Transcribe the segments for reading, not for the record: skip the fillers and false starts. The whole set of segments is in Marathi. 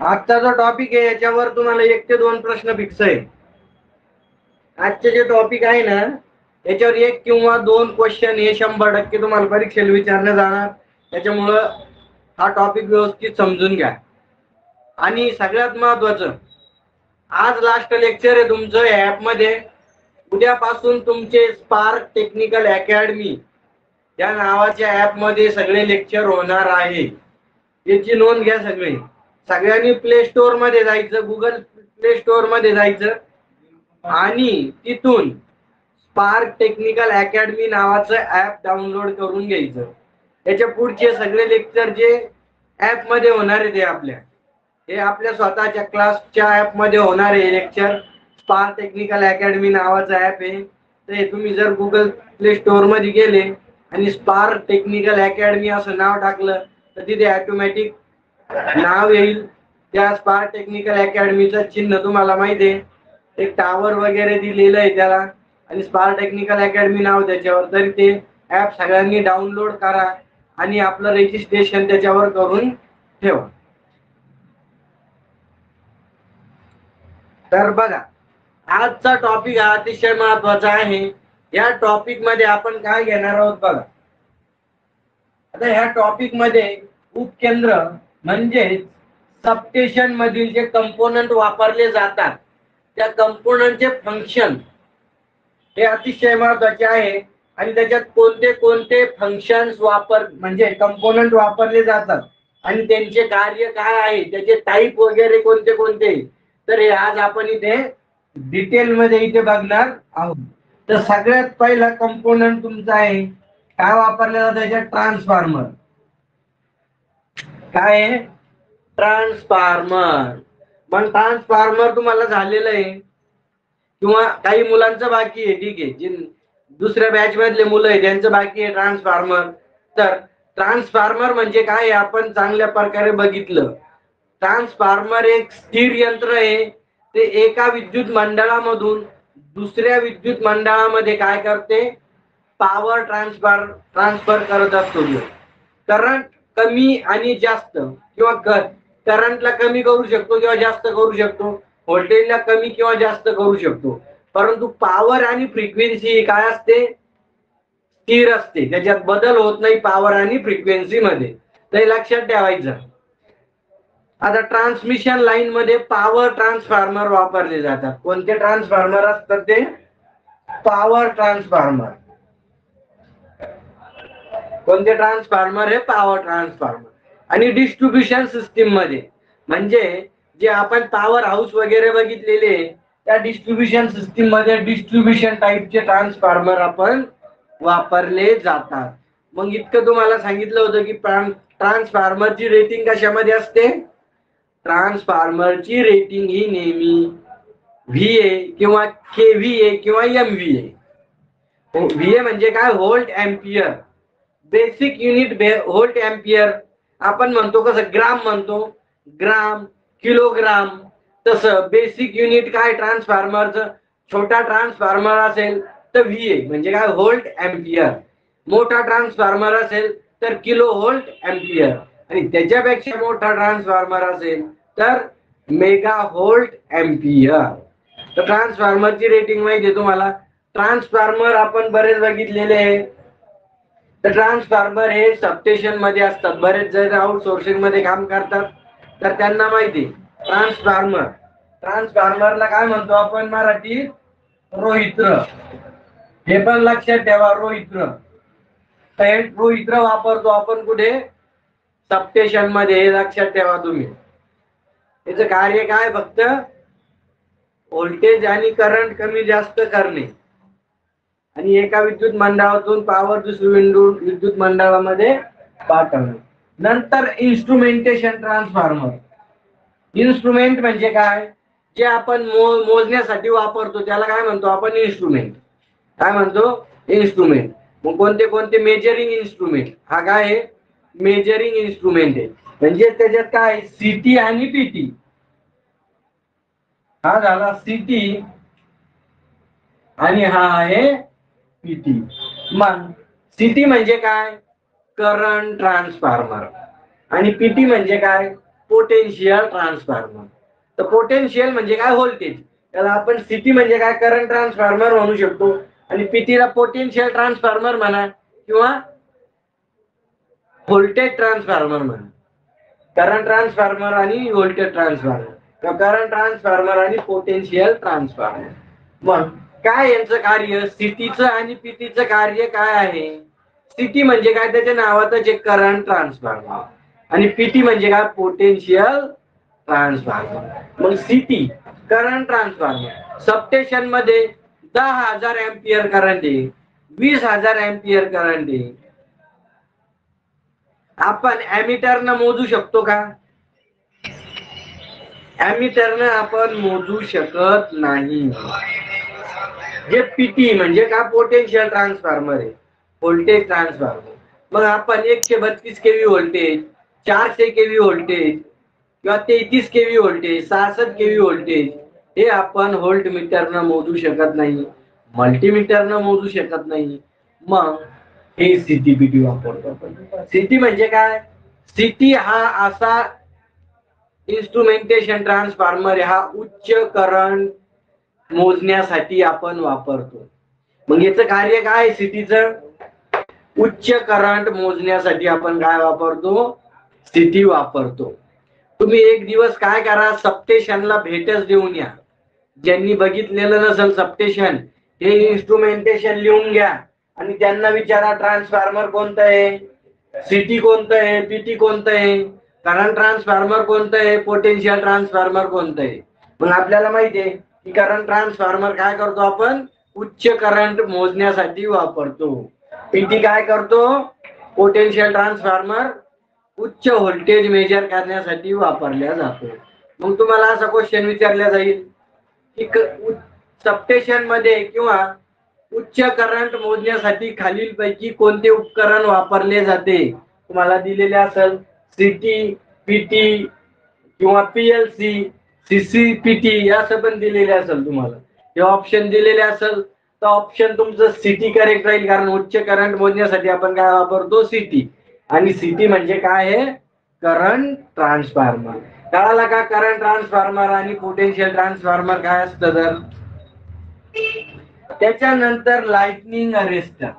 आजचा जो टॉपिक आहे याच्यावर तुम्हाला 1 ते 2 प्रश्न फिक्स आहे. आजचे जे टॉपिक आहे ना याच्यावर 1 किंवा 2 क्वेश्चन हे 100% तुम्हाला परीक्षेला विचारले जाणार. त्याच्यामुळं हा टॉपिक व्यवस्थित समजून घ्या. आणि सगळ्यात महत्वाचं, आज लास्ट लेक्चर आहे तुमचं ऍप मध्ये. उद्यापासून तुमचे स्पार्क टेक्निकल अकॅडमी या नावाच्या ऍप मध्ये सगळे लेक्चर होणार आहे. याची नोंद घ्या सगळे. सगळ्यांनी प्ले स्टोअर मध्ये जायचं, गुगल प्ले स्टोअर मध्ये जायचं आणि तिथून स्पार्क टेक्निकल अकॅडमी नावाचं ऍप डाउनलोड करून घ्यायचं. त्याच्या पुढचे सगळे लेक्चर जे ऍप मध्ये होणार आहे हे आपल्या स्वतःच्या क्लासच्या ऍप मध्ये होणार आहे लेक्चर. स्पार्क टेक्निकल अकॅडमी नावाचं ऍप आहे. ते तुम्ही जर गुगल प्ले स्टोअर मध्ये गेले आणि स्पार्क टेक्निकल अकॅडमी असं नाव टाकलं तर तिथे ऑटोमॅटिक नाव येईल. त्या स्पार्क टेक्निकल अकॅडमीचं चिन्ह तुम्हाला माहिती आहे, एक टावर वगैरे दिलेलं आहे त्याला आणि स्पार्क टेक्निकल अकॅडमी नाव त्याच्यावर. तर ते ऍप सगळ्यांनी डाउनलोड करा आणि आपलं रजिस्ट्रेशन त्याच्यावर करून ठेवा. तर बघा, आजचा टॉपिक हा अतिशय महत्वाचा आहे. या टॉपिक मध्ये आपण काय घेणार आहोत बघा. आता ह्या टॉपिक मध्ये उपकेंद्र म्हणजे सबस्टेशन मधील जे कंपोनंट वापरले जातात त्या कंपोनंटचे फंक्शन हे अतिशय महत्वाचे आहे. आणि त्याच्यात कोणते कोणते फंक्शन्स म्हणजे कंपोनंट वापरले जातात आणि त्यांचे कार्य काय आहे, त्याचे टाईप वगैरे कोणते कोणते, तर हे आज आपण इथे डिटेल मध्ये इथे बघणार आहोत. तर सगळ्यात पहिला कंपोनंट तुमचा आहे काय वापरले जातं त्याच्यात, ट्रान्सफॉर्मर. काय आहे? ट्रान्सफॉर्मर. पण ट्रान्सफॉर्मर तुम्हाला झालेलं आहे किंवा काही मुलांचं बाकी आहे, ठीक आहे, जे दुसऱ्या बॅच मधले मुलं आहे त्यांचं बाकी आहे ट्रान्सफॉर्मर. तर ट्रान्सफॉर्मर म्हणजे काय आपण चांगल्या प्रकारे बघितलं. ट्रान्सफॉर्मर एक स्थिर यंत्र आहे. ते एका विद्युत मंडळामधून दुसऱ्या विद्युत मंडळामध्ये काय करते, पॉवर ट्रान्सफर करत असतो. करंट कमी आणि जास्त किंवा करंटला कमी करू शकतो किंवा जास्त करू शकतो, व्होल्टेजला कमी किंवा जास्त करू शकतो. परंतु पॉवर आणि फ्रिक्वेन्सी काय असते, स्थिर असते. त्याच्यात बदल होत नाही पॉवर आणि फ्रिक्वेन्सी मध्ये. ते लक्षात ठेवायचं. आता ट्रान्समिशन लाईन मध्ये पॉवर ट्रान्सफॉर्मर वापरले जातात. कोणते ट्रान्सफॉर्मर असतात ते? Power transformer. कोणते ट्रान्सफॉर्मर? हे पॉवर ट्रान्सफॉर्मर. आणि डिस्ट्रीब्युशन सिस्टीम मध्ये म्हणजे जे आपण पॉवर हाऊस वगैरे बघितलेले त्या डिस्ट्रीब्युशन सिस्टीम मध्ये डिस्ट्रीब्युशन टाईपचे ट्रान्सफॉर्मर आपण वापरले जातात. मग इतकं तुम्हाला सांगितलं होतं की ट्रान्सफॉर्मरची रेटिंग कशामध्ये असते. ट्रान्सफॉर्मरची रेटिंग ही नेहमी VA किंवा KVA किंवा MVA. VA म्हणजे काय? Volt ampere. Basic unit volt ampere. आपण म्हणतो कसं ग्राम म्हणतो, ग्राम, किलोग्राम, तसं बेसिक युनिट काय ट्रान्सफॉर्मरचं. छोटा ट्रान्सफॉर्मर असेल तर VA म्हणजे काय? Volt ampere. मोठा ट्रान्सफॉर्मर असेल तर किलो व्होल्ट एम्पियर. आणि त्याच्यापेक्षा मोठा ट्रान्सफॉर्मर असेल तर मेगा व्होल्ट एम्पियर. तर ट्रान्सफॉर्मरची रेटिंग माहिती आहे तुम्हाला. ट्रान्सफॉर्मर आपण बरेच बघितलेले आहे. तर ट्रान्सफॉर्मर हे सबस्टेशन मध्ये असतात. बरेच जण आउटसोर्सिंग मध्ये काम करतात तर त्यांना माहिती. ट्रान्सफॉर्मरला काय म्हणतो आपण मराठीत? रोहित्र. हे पण लक्षात ठेवा, रोहित्र. रोहित्र वापरतो आपण कुठे? सबस्टेशन मध्ये. हे लक्षात ठेवा तुम्ही. याचं कार्य काय? फक्त व्होल्टेज आणि करंट कमी जास्त करणे आणि एका विद्युत मंडळातून पॉवर दुसऱ्या विद्युत मंडळामध्ये पाठवणे. नंतर इन्स्ट्रुमेंटेशन ट्रान्सफॉर्मर. इन्स्ट्रुमेंट म्हणजे काय? जे आपण मोजण्यासाठी वापरतो त्याला काय म्हणतो आपण? इन्स्ट्रुमेंट. काय म्हणतो? इन्स्ट्रुमेंट. मग कोणते कोणते? Measuring instrument. हा काय आहे? मेजरिंग इन्स्ट्रुमेंट आहे. म्हणजे त्याच्यात काय? CT आणि PT. हा झाला CT आणि हा आहे PT. मग CT म्हणजे काय? Current transformer. आणि PT म्हणजे काय? Potential transformer. तर पोटेन्शियल म्हणजे काय? व्होल्टेज. त्याला आपण सीटी म्हणजे काय? करंट ट्रान्सफॉर्मर म्हणू शकतो. आणि पीटीला पोटेन्शियल ट्रान्सफॉर्मर म्हणा किंवा व्होल्टेज ट्रान्सफॉर्मर म्हणा. करंट ट्रान्सफॉर्मर आणि व्होल्टेज ट्रान्सफॉर्मर किंवा करंट ट्रान्सफॉर्मर आणि पोटेन्शियल ट्रान्सफॉर्मर. मग काय यांचं कार्य? सीटीचं आणि पीटीचं कार्य काय आहे? सीटी म्हणजे काय? त्याच्या नावातच एक करंट ट्रान्सफॉर्मर. आणि पीटी म्हणजे काय? Potential transformer. मग सीटी करंट ट्रान्सफॉर्मर सबस्टेशन मध्ये 10,000 एम्पियर करंट आहे, 20,000 एम्पियर करंट आहे. आपण ॲमीटरनं मोजू शकतो का? ॲमीटरनं आपण मोजू शकत नाही. जे पीटी म्हणजे का? पोटेन्शियल ट्रान्सफॉर्मर आहे, व्होल्टेज ट्रान्सफॉर्मर. मग आपण 132 केव्ही व्होल्टेज, 400 केव्ही व्होल्टेज किंवा 33 केव्ही व्होल्टेज, 66 केव्ही व्होल्टेज हे आपण व्होल्ट मीटरनं मोजू शकत नाही, मल्टीमीटरनं मोजू शकत नाही. मग हे सीटी पीटी वापरतो आपण. सीटी म्हणजे काय? सीटी हा असा इन्स्ट्रुमेंटेशन ट्रान्सफॉर्मर आहे, हा उच्च करंट मोजण्यासाठी आपण वापरतो. मग याचं कार्य काय? सीटीचं उच्च करंट मोजण्यासाठी आपण काय वापरतो? सीटी वापरतो. तुम्ही एक दिवस काय करा? सबस्टेशनला भेटच देऊन या. ज्यांनी बघितलेलं नसेल सबस्टेशन, हे इन्स्ट्रुमेंटेशन लिहून घ्या आणि त्यांना विचारा ट्रान्सफॉर्मर कोणतं आहे, सीटी कोणतं आहे, पीटी कोणतं आहे, करंट ट्रान्सफॉर्मर कोणतं आहे, पोटेन्शियल ट्रान्सफॉर्मर कोणतं आहे. मग आपल्याला माहिती आहे की करंट ट्रान्सफॉर्मर काय करतो? आपण उच्च करंट मोजण्यासाठी वापरतो. पीटी काय करतो? पोटेन्शियल ट्रान्सफॉर्मर उच्च व्होल्टेज मेजर करण्यासाठी वापरल्या जातो. मग तुम्हाला असा क्वेश्चन विचारला जाईल की सबस्टेशन मध्ये किंवा उच्च करंट मोजण्यासाठी खालीलपैकी कोणते उपकरण वापरले जाते? तुम्हाला दिलेले असेल सीटी, पीटी किंवा पीएलसी, सीसीपीटी असं पण दिलेले असेल तुम्हाला. हे ऑप्शन दिलेले असेल तर ऑप्शन तुमचं सीटी करेक्ट राहील, कारण उच्च करंट मोजण्यासाठी आपण काय वापरतो? सीटी. आणि सीटी म्हणजे काय आहे? Current transformer. कळाला का? करंट ट्रान्सफॉर्मर आणि पोटेन्शियल ट्रान्सफॉर्मर काय असतं तर. त्याच्यानंतर लाइटनिंग अरेस्टर.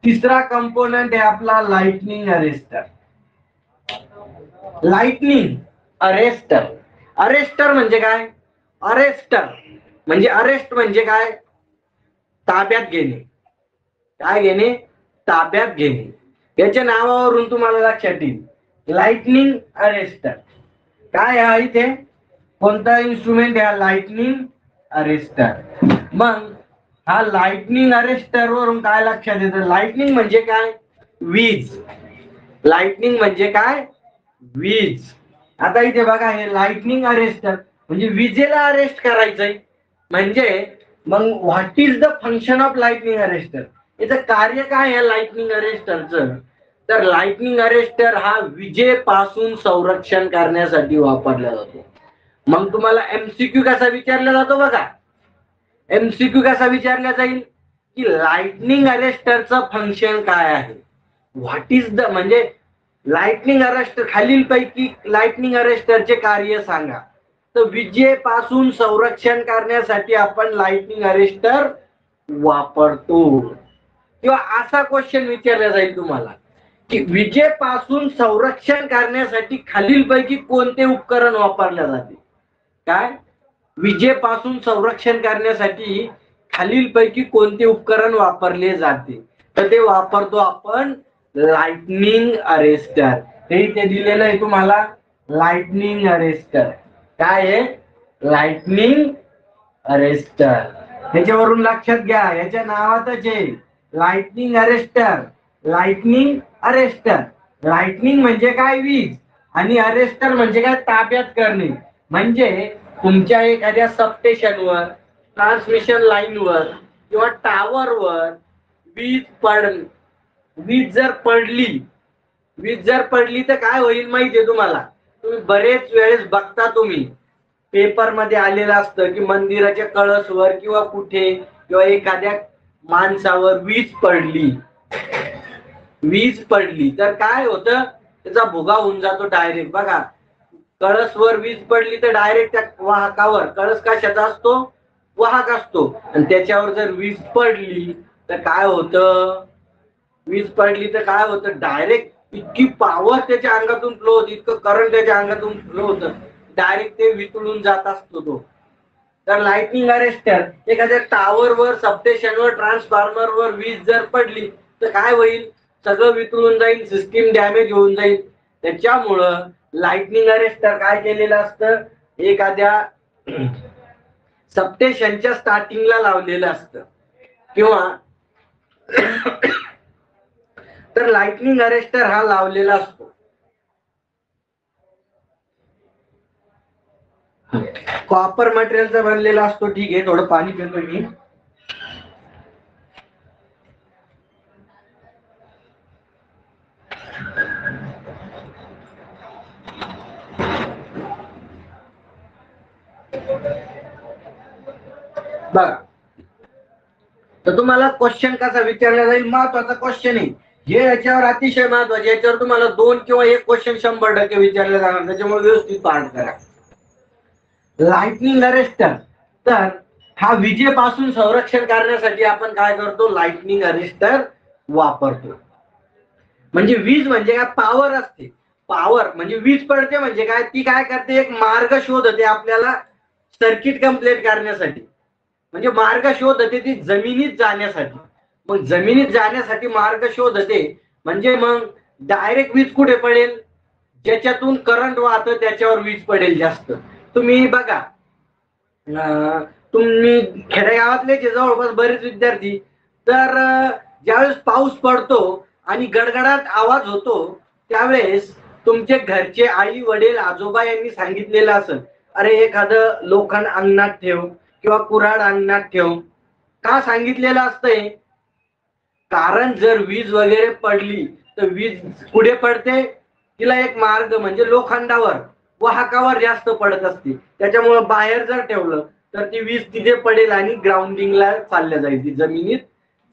तिसरा कंपोनंट आहे आपला lightning arrester. Lightning arrester. Arrester म्हणजे काय? अरेस्टर म्हणजे अरेस्ट म्हणजे काय? ताब्यात घेणे. काय घेणे? ताब्यात घेणे. याच्या नावावरून तुम्हाला लक्षात येईल लाइटनिंग अरेस्टर. काय आहे इथे? कोणता इन्स्ट्रुमेंट आहे? Lightning arrester. मग हा लाइटनिंग अरेस्टर वरून काय लक्षात येतं? लाइटनिंग म्हणजे काय? वीज. लाइटनिंग म्हणजे काय? वीज. आता इथे बघा, हे लाइटनिंग अरेस्टर म्हणजे विजेला अरेस्ट करायचंय. म्हणजे मग what is the function of lightning arrester? याचं कार्य काय आहे लाइटनिंग अरेस्टरचं? तर लाइटनिंग अरेस्टर हा विजेपासून संरक्षण करण्यासाठी वापरला जातो. मग तुम्हाला एमसीक्यू कसा विचारला जातो बघा. एमसीक्यू कसा विचारला जाईल की लाइटनिंग अरेस्टरचं फंक्शन काय आहे? व्हॉट इज द म्हणजे लाइटनिंग अरेस्टर खालीलपैकी लाइटनिंग अरेस्टरचे कार्य सांगा. तर विजेपासून संरक्षण करण्यासाठी आपण लाइटनिंग अरेस्टर वापरतो. किंवा असा क्वेश्चन विचारला जाईल तुम्हाला की विजेपासून संरक्षण करण्यासाठी खालीलपैकी कोणते उपकरण वापरले जाते? काय? विजेपासून संरक्षण करण्यासाठी खालीलपैकी कोणते उपकरण वापरले जाते? तर ते वापरतो आपण लाइटनिंग अरेस्टर. हे इथे दिलेलं आहे तुम्हाला लाइटनिंग अरेस्टर. काय आहे? Lightning arrester. त्याच्यावरून लक्षात घ्या, याच्या नावातच आहे lightning arrester. Lightning arrester. Lightning म्हणजे काय? वीज. आणि अरेस्टर म्हणजे काय? ताब्यात करणे. म्हणजे तुमच्या एखाद्या सबस्टेशनवर, ट्रान्समिशन लाईनवर किंवा टावरवर वीज जर पडली तर काय होईल माहितीये तुम्हाला? तुम्ही बरेच वेळेस बघता, तुम्ही पेपर मध्ये आलेलं असतं की मंदिराच्या कळसवर किंवा कुठे किंवा एखाद्या माणसावर वीज पडली तर काय होतं? त्याचा भुगा होऊन जातो डायरेक्ट. बघा, कळसवर वीज पडली तर डायरेक्ट त्या वाहकावर, कळस कशाचा असतो, वाहक असतो, आणि त्याच्यावर जर वीज पडली तर काय होतं, वीज पडली तर काय होतं, डायरेक्ट इतकी पॉवर त्याच्या अंगातून फ्लो होती, इतकं करंट त्याच्या अंगातून फ्लो होतं, डायरेक्ट ते वितळून जात असतो तो. तर लाइटनिंग अरेस्टर एखाद्या टावरवर, सबस्टेशनवर, ट्रान्सफॉर्मरवर वीज जर पडली तर काय होईल, सगळं वितळून जाईल, सिस्टीम डॅमेज होऊन जाईल. त्याच्यामुळं लाइटनिंग अरेस्टर काय केलेलं असतं, एखाद्या सबस्टेशनच्या स्टार्टिंगला लावलेलं असतं किंवा तर लाइटनिंग अरेस्टर हा लावलेला असतो. कॉपर मटेरियलचा बनलेला असतो. ठीक आहे, थोडं पाणी पितो मी. बघा, तर तुम्हाला क्वेश्चन कसा विचारला जाईल, महत्वाचा क्वेश्चन आहे हे, याच्यावर अतिशय महत्वाचे, याच्यावर तुम्हाला 2 किंवा 1 क्वेश्चन 100% विचारले जाणार, त्याच्यामुळे व्यवस्थित पाठ करा. लाइटनिंग अरेस्टर, तर हा विजेपासून संरक्षण करण्यासाठी आपण काय करतो, लाइटनिंग अरेस्टर वापरतो. म्हणजे वीज म्हणजे काय, पॉवर असते. पॉवर म्हणजे वीज पडते म्हणजे काय, ती काय करते, एक मार्ग शोधते आपल्याला सर्किट कंप्लीट करण्यासाठी. म्हणजे मार्ग शोधते ती जमिनीत जाण्यासाठी. मग जमिनीत जाण्यासाठी मार्ग शोधते म्हणजे मग डायरेक्ट वीज कुठे पडेल, ज्याच्यातून करंट वाहतं त्याच्यावर वीज पडेल जास्त. तुम्ही बघा, तुम्ही खेडेगावातले जवळपास बरेच विद्यार्थी, तर ज्यावेळेस पाऊस पडतो आणि गडगडाट आवाज होतो त्यावेळेस तुमचे घरचे आई वडील आजोबा यांनी सांगितलेलं असेल, अरे एखादं लोखंड अंगणात ठेव किंवा कुऱ्हाड अंगणात ठेव. का सांगितलेलं असतंय, कारण जर वीज वगैरे पडली तर वीज कुठे पडते, तिला एक मार्ग म्हणजे लोखंडावर, वाहकावर जास्त पडत असते. त्याच्यामुळे बाहेर जर ठेवलं तर ती वीज तिथे पडेल आणि ग्राउंडिंगला चालल्या जाईल, ती जमिनीत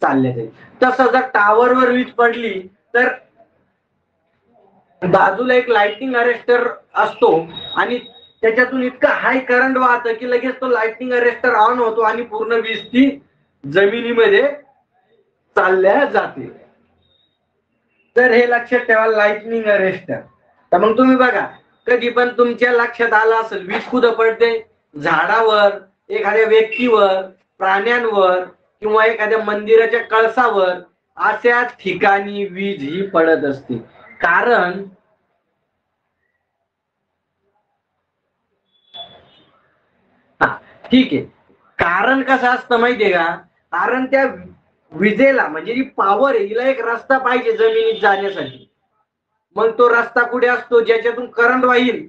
चालल्या जाईल. तसं जर टावरवर वीज पडली तर बाजूला एक लाइटिंग अरेस्टर असतो आणि त्याच्यातून इतकं हाय करंट वाहतं की लगेच तो लाइटिंग अरेस्टर ऑन होतो आणि पूर्ण वीज ती जमिनीमध्ये चालल्या जाते. तर हे लक्षात ठेवा, लाइटनिंग अरेस्टर. तर मग तुम्ही बघा, कधी पण तुमच्या लक्षात आलं असेल वीज कुठं पडते, झाडावर, एखाद्या व्यक्तीवर, प्राण्यांवर किंवा एखाद्या मंदिराच्या कळसावर, अशा ठिकाणी वीज ही पडत असते. कारण ठीक आहे, कारण कसं असतं माहितीये का, कारण त्या विजेला म्हणजे जी पॉवर आहे हिला एक रस्ता पाहिजे जमिनीत जाण्यासाठी. मग तो रस्ता कुठे असतो, ज्याच्यातून करंट वाहील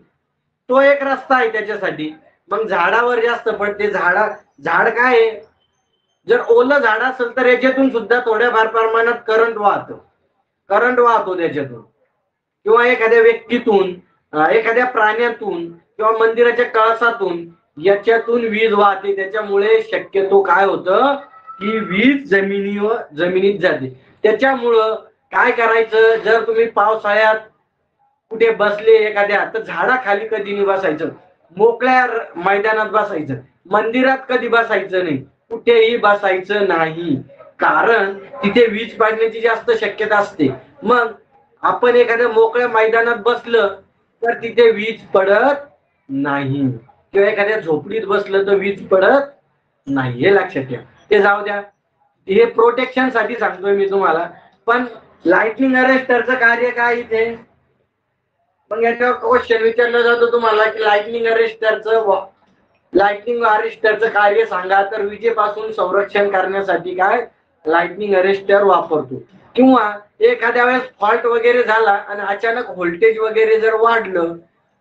तो एक रस्ता आहे त्याच्यासाठी. मग झाडावर जास्त पडते. झाड काय आहे, जर ओलं झाड असेल तर याच्यातून सुद्धा थोड्याफार प्रमाणात करंट वाहतो त्याच्यातून, किंवा एखाद्या व्यक्तीतून, एखाद्या प्राण्यातून किंवा मंदिराच्या कळसातून याच्यातून वीज वाहते. त्याच्यामुळे शक्यतो काय होतं की वीज जमिनीत जाते. त्याच्यामुळं काय करायचं, जर तुम्ही पावसाळ्यात कुठे बसले एखाद्या, तर झाडाखाली कधी नाही बसायचं, मोकळ्या मैदानात बसायचं, मंदिरात कधी बसायचं नाही, कुठेही बसायचं नाही, कारण तिथे वीज पडण्याची जास्त शक्यता असते. मग आपण एखाद्या मोकळ्या मैदानात बसलं तर तिथे वीज पडत नाही, किंवा एखाद्या झोपडीत बसलं तर वीज पडत नाही, हे लक्षात ठेवा. ते जाऊ द्या, हे प्रोटेक्शन साठी सांगतोय मी तुम्हाला. पण लाइटनिंग अरेस्टरचं कार्य काय इथे, मग याच्यावर क्वेश्चन विचारला जातो तुम्हाला की लाइटनिंग अरेस्टरचं कार्य सांगा, तर विजेपासून संरक्षण करण्यासाठी काय लाइटनिंग अरेस्टर वापरतो. किंवा एखाद्या वेळेस फॉल्ट वगैरे झाला आणि अचानक व्होल्टेज वगैरे जर वाढलं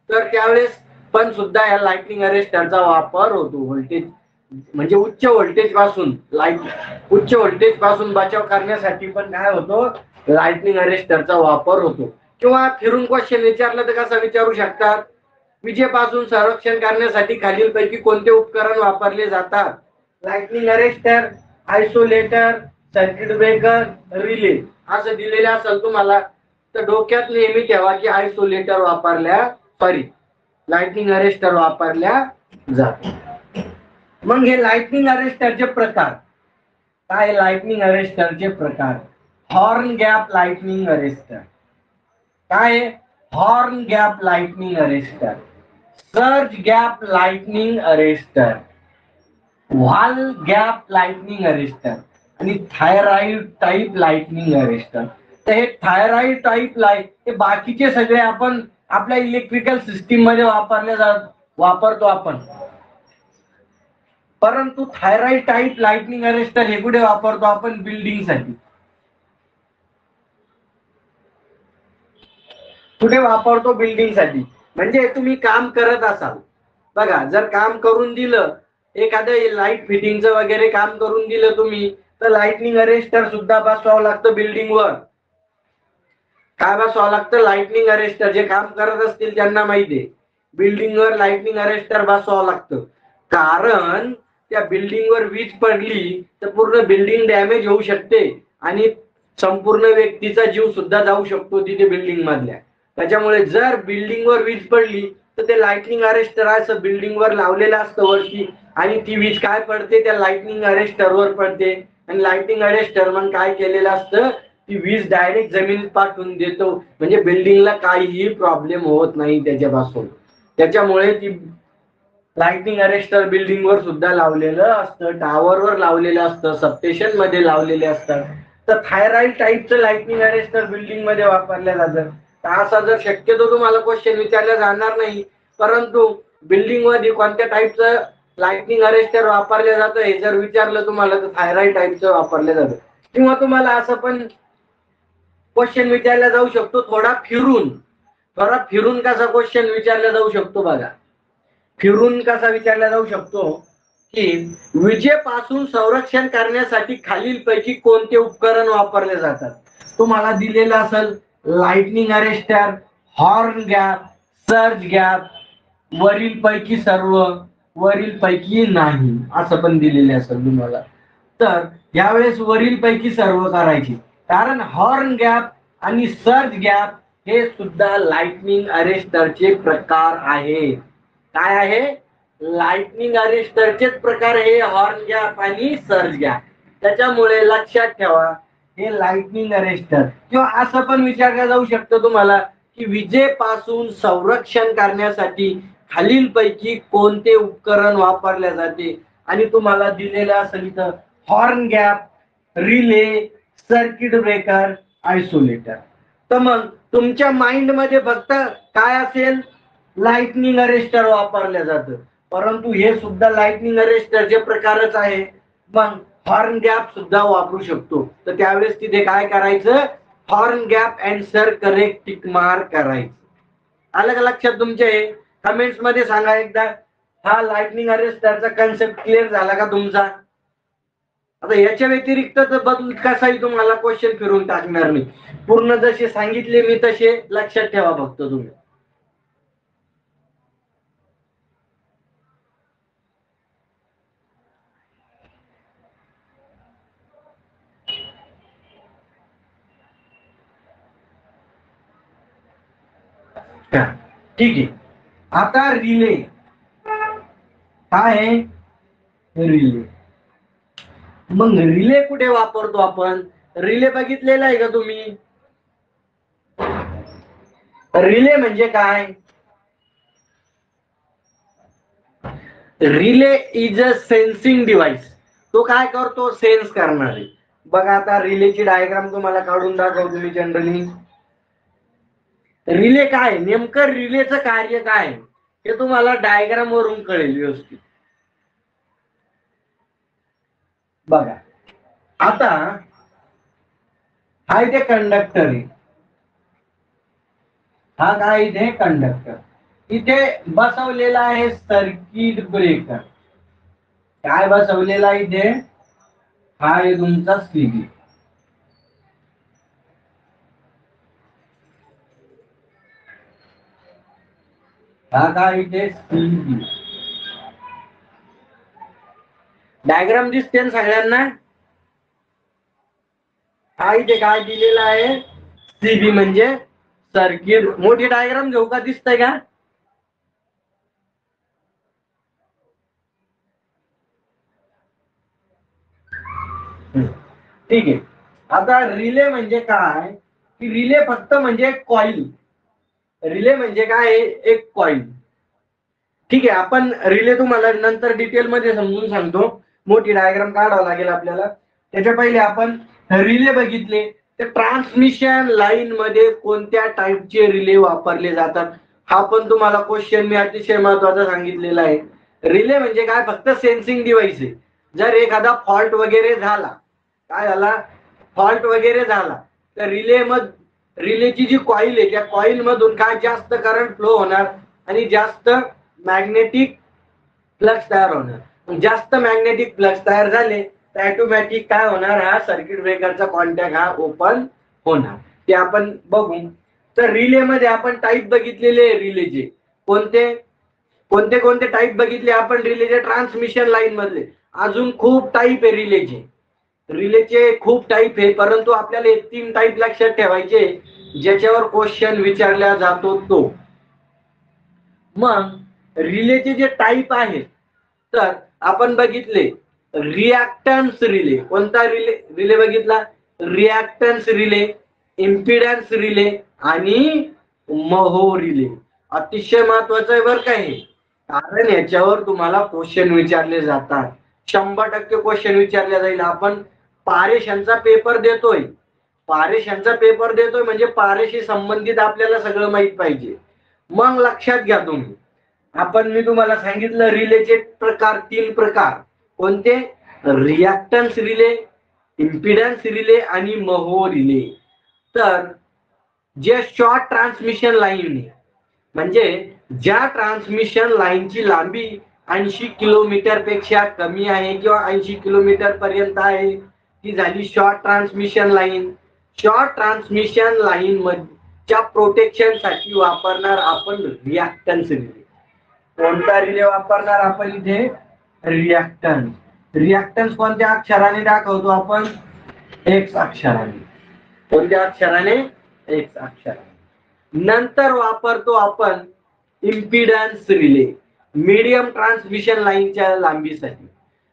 तर त्यावेळेस पण सुद्धा या लाइटनिंग अरेस्टरचा वापर होतो. व्होल्टेज म्हणजे उच्च व्होल्टेज पासून बचाव करण्यासाठी पण काय होतो, लाइटनिंग अरेस्टरचा वापर होतो. किंवा फिरून क्वेश्चन विचारलं तर कसा विचारू शकतात, विजेपासून संरक्षण करण्यासाठी खालीलपैकी कोणते उपकरण वापरले जातात, lightning arrester, isolator, circuit breaker, relay, असं दिलेलं असेल तुम्हाला तर डोक्यात नेहमी ठेवा की आयसोलेटर लाइटनिंग अरेस्टर वापरल्या जातात. मग हे लाइटनिंग अरेस्टरचे प्रकार काय? लाइटनिंग अरेस्टरचे प्रकार, हॉर्न गॅप लाइटनिंग अरेस्टर. काय? Horn gap lightning arrester, surge gap lightning arrester, व्हाल गॅप लाइटनिंग अरेस्टर आणि थायराइड टाइप लाइटनिंग अरेस्टर. तर हे थायराइड टाइप लाईट हे बाकीचे सगळे आपण आपल्या इलेक्ट्रिकल सिस्टीम मध्ये वापरतो आपण, परंतु थायराइड टाइप लाइटनिंग अरेस्टर हे कुठे वापरतो आपण? बिल्डिंग साठी. कुठे वापरतो? बिल्डिंग साठी. म्हणजे तुम्ही काम करत असाल बघा, जर काम करून दिलं एखादं लाईट फिटिंगचं वगैरे काम करून दिलं तुम्ही, तर लाइटनिंग अरेस्टर सुद्धा बसवावं लागतं बिल्डिंगवर. काय बसवावं लागतं? Lightning arrester. जे काम करत असतील त्यांना माहितीये, बिल्डिंगवर लाइटनिंग अरेस्टर बसवावं लागतं. कारण त्या बिल्डिंगवर वीज पडली तर पूर्ण बिल्डिंग डॅमेज होऊ शकते आणि संपूर्ण व्यक्तीचा जीव सुद्धा जाऊ शकतो तिथे बिल्डिंग मधल्या. त्याच्यामुळे जर बिल्डिंगवर वीज पडली तर ते लाइटनिंग अरेस्टर असं बिल्डिंगवर लावलेलं असतं वरती, आणि ती वीज काय पडते? त्या लाइटनिंग अरेस्टरवर पडते. आणि लाइटनिंग अरेस्टर मग काय केलेलं असतं? ती वीज डायरेक्ट जमिनीत पाठवून देतो, म्हणजे बिल्डिंगला काहीही प्रॉब्लेम होत नाही त्याच्यापासून. त्याच्यामुळे ती लाइटनिंग अरेस्टर बिल्डिंगवर सुद्धा लावलेलं असतं, टावरवर लावलेलं असतं, सबस्टेशन मध्ये लावलेले असतात. तर थायराइड टाइपचं लाइटनिंग अरेस्टर बिल्डिंग मध्ये वापरलं जातं. असा जर शक्यतो तुम्हाला क्वेश्चन विचारला जाणार नाही, परंतु बिल्डिंग मध्ये कोणत्या टाइपचं लाइटनिंग अरेस्टर वापरलं जातं हे जर विचारलं तुम्हाला, तर थायराइड टाइपचं वापरलं जातं. किंवा तुम्हाला असं पण क्वेश्चन विचारला जाऊ शकतो, थोडा फिरून कसा क्वेश्चन विचारला जाऊ शकतो बघा. फिरून कसा विचारला जाऊ शकतो की विजेपासून संरक्षण करण्यासाठी खालीलपैकी कोणते उपकरण वापरले जातात? तुम्हाला दिलेलं असेल lightning arrester, horn gap, surge gap, वरील पैकी नाही असं पण दिलेले असेल तुम्हाला. तर यावेळेस वरील पैकी सर्व करायची, कारण हॉर्न गॅप आणि सर्ज गॅप हे सुद्धा लाइटनिंग अरेस्टरचे प्रकार आहे. काय आहे? लाइटनिंग अरेस्टरचेच प्रकार हे हॉर्न गॅप आणि सर्ज गॅप. त्याच्यामुळे लक्षात ठेवा, हे लाइटनिंग अरेस्टर. किंवा असं पण विचारलं जाऊ शकतं तुम्हाला की विजेपासून संरक्षण करण्यासाठी खालीलपैकी कोणते उपकरण वापरले जाते, आणि तुम्हाला दिलेलं असेल इथं horn gap, relay, circuit breaker, isolator. तर मग तुमच्या माइंड मध्ये फक्त काय असेल? लाइटनिंग अरेस्टर वापरलं जातं, परंतु हे सुद्धा लाइटनिंग अरेस्टरचे प्रकारच आहे. मग हॉर्न गॅप सुद्धा वापरू शकतो. तर त्यावेळेस तिथे काय करायचं? Horn gap and sir correct tick mark करायचं. आलं का लक्षात तुमचे? कमेंट्स मध्ये सांगा एकदा, हा लाइटनिंग अरेस्टरचा कन्सेप्ट क्लिअर झाला का तुमचा? आता याच्या व्यतिरिक्त तर बदल कसाही तुम्हाला क्वेश्चन फिरून टाकणार नाही. पूर्ण जसे सांगितले मी तसे लक्षात ठेवा फक्त तुम्ही. ठीक आहे. आता रिले काय आहे? रिले. मग रिले कुठे वापरतो आपण? रिले बघितलेला आहे का तुम्ही? रिले म्हणजे काय? Relay is a sensing device. तो काय करतो? सेन्स करणारे. बघा आता रिलेची डायग्राम तुम्हाला काढून दाखवतो मी जनरली. रिले काय? नेमकं रिलेचं कार्य काय हे तुम्हाला डायग्राम वरून कळेल व्यवस्थित. बघा आता हा इथे कंडक्टर आहे, हा काय इथे कंडक्टर, इथे बसवलेला आहे सर्किट ब्रेकर. काय बसवलेला इथे? हा आहे तुमचा सीबी. हा काय इथे सीबी. डायग्राम दिसते ना सगळ्यांना? हा इथे काय दिलेला आहे? सीबी म्हणजे सर्किट. मोठी डायग्राम घेऊ का? दिसतंय का? ठीक आहे. आता रिले म्हणजे काय, की रिले फक्त म्हणजे एक कॉईल. रिले म्हणजे काय, एक कॉईल. ठीक आहे, आपण रिले तुम्हाला नंतर डिटेल मध्ये समजून सांगतो. मोठी डायग्राम काढावं लागेल आपल्याला. त्याच्या पहिले आपण रिले बघितले. तर ट्रान्समिशन लाईन मध्ये कोणत्या टाईपचे रिले वापरले जातात हा पण तुम्हाला क्वेश्चन मी अतिशय महत्वाचा सांगितलेला आहे. रिले म्हणजे काय, फक्त सेन्सिंग डिव्हाइस आहे. जर एखादा फॉल्ट वगैरे झाला, काय झाला, फॉल्ट वगैरे झाला, तर रिलेची जी कॉईल आहे त्या कॉईल मधून काय जास्त करंट फ्लो होणार आणि जास्त मॅग्नेटिक फ्लक्स तयार होणार. जास्त मॅग्नेटिक फ्लक्स तयार झाले तर ऑटोमॅटिक काय होणार, हा सर्किट ब्रेकरचा कॉन्टॅक्ट हा ओपन होणार. ते आपण बघू. तर रिले मध्ये आपण टाईप बघितलेले रिलेचे कोणते कोणते कोणते टाईप बघितले आपण रिलेचे ट्रान्समिशन लाईन मधले. अजून खूप टाईप आहे रिलेचे. रिलेचे खूप टाईप आहे, परंतु आपल्याला 3 टाईप लक्षात ठेवायचे ज्याच्यावर क्वेश्चन विचारला जातो तो. मग रिलेचे जे टाईप आहेत तर आपण बघितले रिॲक्टन्स रिले. कोणता रिले रिले बघितला, रिॲक्टन्स रिले, इम्पिडन्स रिले आणि महो रिले. अतिशय महत्वाचं आहे बरं का हे, कारण याच्यावर तुम्हाला क्वेश्चन विचारले जातात. 100% क्वेश्चन विचारले जाईल. आपण पारेशांचा पेपर देतोय, पारेशांचा पेपर देतोय म्हणजे पारेशी संबंधित आपल्याला सगळं माहित पाहिजे. मग लक्षात घ्या तुम्ही, मी तुम्हाला सांगितलं रिलेचे प्रकार, 3 प्रकार. कोणते, रिॲक्टन्स रिले, इम्पिडन्स रिले आणि महो रिले. तर जे शॉर्ट ट्रान्समिशन लाईन म्हणजे ज्या ट्रान्समिशन लाईनची लांबी 80 किलोमीटर पेक्षा कमी आहे किंवा 80 किलोमीटर पर्यंत आहे, ती झाली short transmission line. Short transmission line च्या प्रोटेक्शन साठी वापरणार आपण रिॲक्टन्स रिले. कोणता रिले वापरणार आपण इथे, रिॲक्टन्स. रिॲक्टन्स कोणत्या अक्षराने दाखवतो आपण, एक्स अक्षराने. कोणत्या अक्षराने, एक्स अक्षराने. नंतर वापरतो आपण इम्पिडन्स रिले मीडियम ट्रान्समिशन लाईनच्या लांबीसाठी.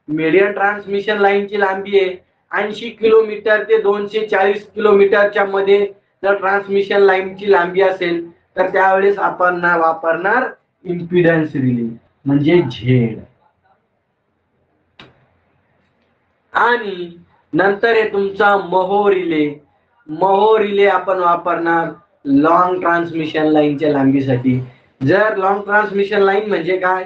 मीडियम ट्रान्समिशन लाईनची लांबी आहे 80 किलोमीटर ते 240 किलोमीटरच्या मध्ये. जर ट्रान्समिशन लाईनची लांबी असेल तर त्यावेळेस आपण वापरणार इम्पिडन्स रिले म्हणजे झेड. आणि नंतर आहे तुमचा महो रिले. महो रिले आपण वापरणार लॉंग ट्रान्समिशन लाईनच्या लांबीसाठी. जर लॉंग ट्रान्समिशन लाईन म्हणजे काय,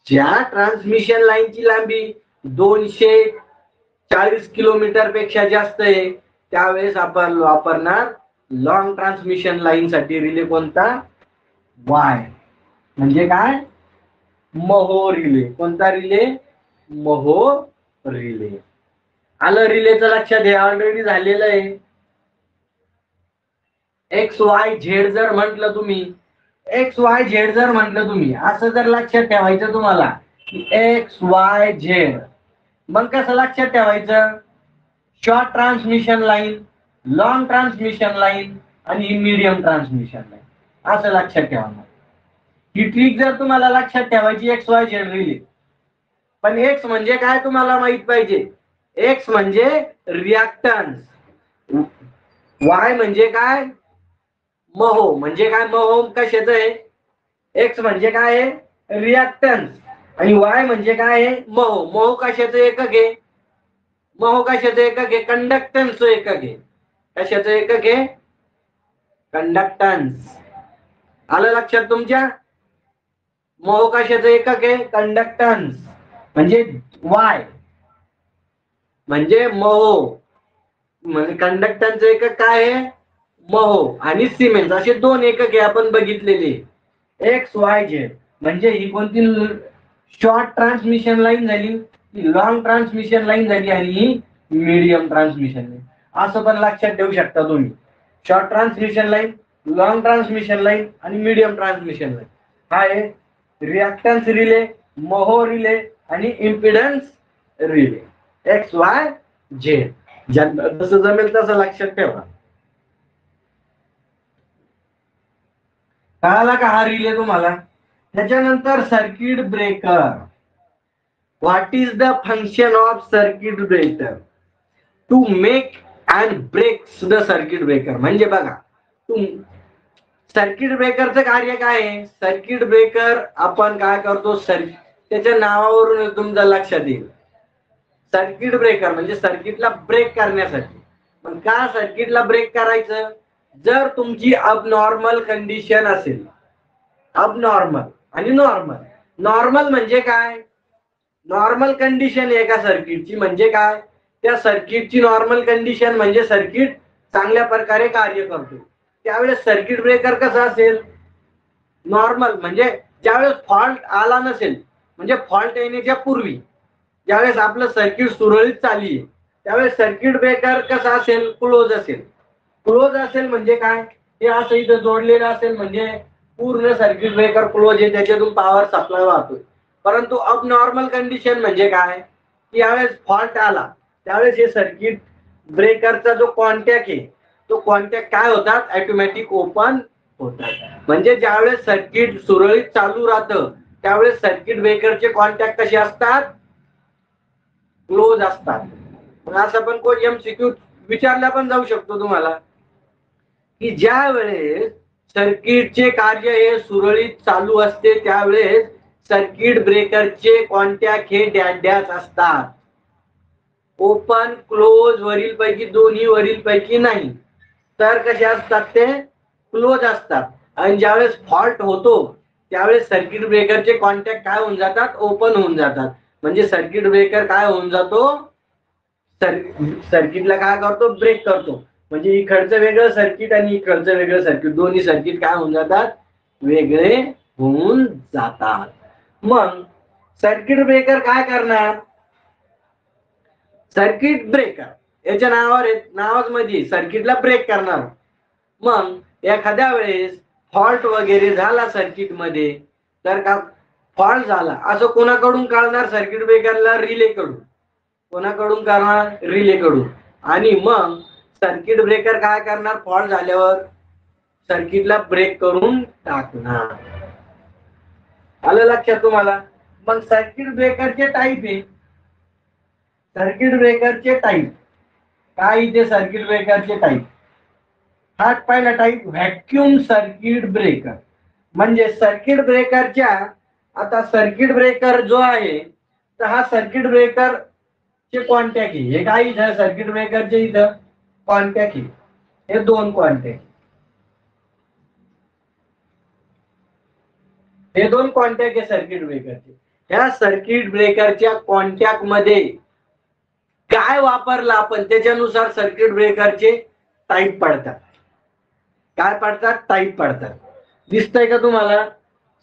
ज्या ट्रान्समिशन लाईनची लांबी 240 किलोमीटर पेक्षा जास्त आहे त्यावेळेस आपण वापरणार लॉंग ट्रान्समिशन लाईन साठी रिले कोणता, वाय. म्हणजे काय, महो रिले. कोणता रिले, महो रिले. आलं रिलेचं लक्षात हे ऑलरेडी झालेलं आहे. एक्स वाय झेड जर म्हटलं तुम्ही, एक्स वाय झेड जर म्हटलं तुम्ही, असं जर लक्षात ठेवायचं तुम्हाला की एक्स वाय झेड, मग कसं लक्षात ठेवायचं, short transmission line, long transmission line आणि मीडियम ट्रान्समिशन लाईन असं लक्षात ठेवणार. ही ट्रिक जर तुम्हाला लक्षात ठेवायची एक्स वाय झेड रिले. पण एक्स म्हणजे काय तुम्हाला माहित पाहिजे, एक्स म्हणजे रिॲक्टन्स, वाय म्हणजे काय, महो. म्हणजे काय, महो कशाचं आहे, एक्स म्हणजे काय आहे, रिॲक्टन्स, आणि वाय म्हणजे काय आहे, महो. महो कशाचं एकक आहे, महो कशाचं एकक आहे, कंडक्टन्सचं एकक आहे. कशाचं एकक आहे, कंडक्टन्स. आलं लक्षात तुमच्या, महो कशाचं एकक आहे, कंडक्टन्स. म्हणजे वाय म्हणजे महो, म्हणजे कंडक्टन्सचं एकक काय आहे, महो. आणि सिमेन्स असे 2 एकक आहे आपण बघितलेले. एक्स वाय झेड म्हणजे ही कोणती शॉर्ट ट्रान्समिशन लाईन झाली, लॉंग ट्रान्समिशन लाईन झाली आणि ही मीडियम ट्रान्समिशन लाईन. असं पण लक्षात ठेवू शकता तुम्ही, short transmission line, long transmission line आणि मीडियम ट्रान्समिशन लाईन. हा आहे रिॲक्टन्स रिले, महो रिले आणि impedance relay. X Y Z जसं जमेल तसं लक्षात ठेवा. कळाला का हा रिले तुम्हाला. त्याच्यानंतर circuit breaker. What is the function of circuit breaker. To make and breaks the circuit breaker. म्हणजे बघा, सर्किट ब्रेकरचं कार्य काय आहे? सर्किट ब्रेकर आपण काय करतो, त्याच्या नावावरून तुमच्या लक्षात येईल. सर्किट ब्रेकर म्हणजे सर्किटला ब्रेक करण्यासाठी. पण का सर्किटला ब्रेक करायचं? जर तुमची अबनॉर्मल कंडिशन असेल, अबनॉर्मल आणि नॉर्मल. नॉर्मल म्हणजे काय? नॉर्मल कंडिशन एका सर्किटची म्हणजे काय? त्या सर्किटची नॉर्मल कंडिशन म्हणजे सर्किट चांगल्या प्रकारे कार्य करतो. त्यावेळेस सर्किट ब्रेकर कसा असेल? नॉर्मल म्हणजे ज्यावेळेस फॉल्ट आला नसेल, म्हणजे फॉल्ट येण्याच्या पूर्वी ज्यावेळेस आपलं सर्किट सुरळीत चालली आहे, त्यावेळेस सर्किट ब्रेकर कसा असेल? क्लोज असेल. क्लोज असेल म्हणजे काय? हे असं इथं जोडलेलं असेल म्हणजे पूर्ण सर्किट ब्रेकर क्लोज आहे, त्याच्यातून पॉवर सप्लाय वाहतोय. परंतु अब नॉर्मल कंडिशन म्हणजे काय? की यावेळेस फॉल्ट आला त्यावेळेस हे सर्किट ब्रेकरचा जो कॉन्टॅक्ट आहे तो कॉन्टॅक्ट काय होतात? ऑटोमॅटिक ओपन होतात. म्हणजे ज्यावेळेस सर्किट सुरळीत चालू राहतं त्यावेळेस सर्किट ब्रेकरचे कॉन्टॅक्ट कसे असतात? क्लोज असतात. मग असं पण कोण एमसीक्यू विचारला पण जाऊ शकतो तुम्हाला की ज्या वेळेस सर्किटचे कार्य हे सुरळीत चालू असते त्यावेळेस सर्किट ब्रेकरचे कॉन्टॅक्ट हे डॅश डॅश असतात. ओपन क्लोज वरील पैकी दोन्ही वरील पैकी नाही. तर कसे असतात? ते क्लोज असतात. आणि ज्यावेळेस फॉल्ट होतो त्यावेळेस सर्किट ब्रेकरचे कॉन्टॅक्ट काय होऊन जातात? ओपन होऊन जातात. म्हणजे सर्किट ब्रेकर काय होऊन जातो? सर्किटला काय करतो? ब्रेक करतो. म्हणजे इकडचं वेगळं सर्किट आणि इकडचं वेगळं सर्किट, दोन्ही सर्किट काय होऊन जातात? वेगळे होऊन जातात. मग सर्किट ब्रेकर काय करणार? सर्किट ब्रेकर याच्या नावावर नावाच मध्ये सर्किटला ब्रेक करणार. मग एखाद्या वेळेस फॉल्ट वगैरे झाला सर्किट मध्ये, तर का फॉल्ट झाला असं कोणाकडून कळणार? सर्किट ब्रेकरला रिले कडून. कोणाकडून करणार? रिले कडून. आणि मग सर्किट ब्रेकर काय करणार? फॉल्ट झाल्यावर सर्किटला ब्रेक करून टाकणार. आलं लक्षात तुम्हाला? मग सर्किट ब्रेकरचे टाईप आहे. सर्किट ब्रेकरचे टाईप काय? इथे सर्किट ब्रेकरचे टाईप. हा पहिला टाईप व्हॅक्यूम सर्किट ब्रेकर. म्हणजे सर्किट ब्रेकरच्या, आता सर्किट ब्रेकर जो आहे तर हा सर्किट ब्रेकर चे कॉन्टॅक्ट आहे. हे काय इथं सर्किट ब्रेकरचे इथं कॉन्टॅक्ट आहे. हे दोन कॉन्टॅक्ट, हे दोन कॉन्टॅक्ट आहे सर्किट ब्रेकरचे. ह्या सर्किट ब्रेकरच्या कॉन्टॅक्ट मध्ये काय वापरला आपण त्याच्यानुसार सर्किट ब्रेकरचे टाईप पडतात. काय पडतात? टाईप पडतात. दिसतंय का तुम्हाला?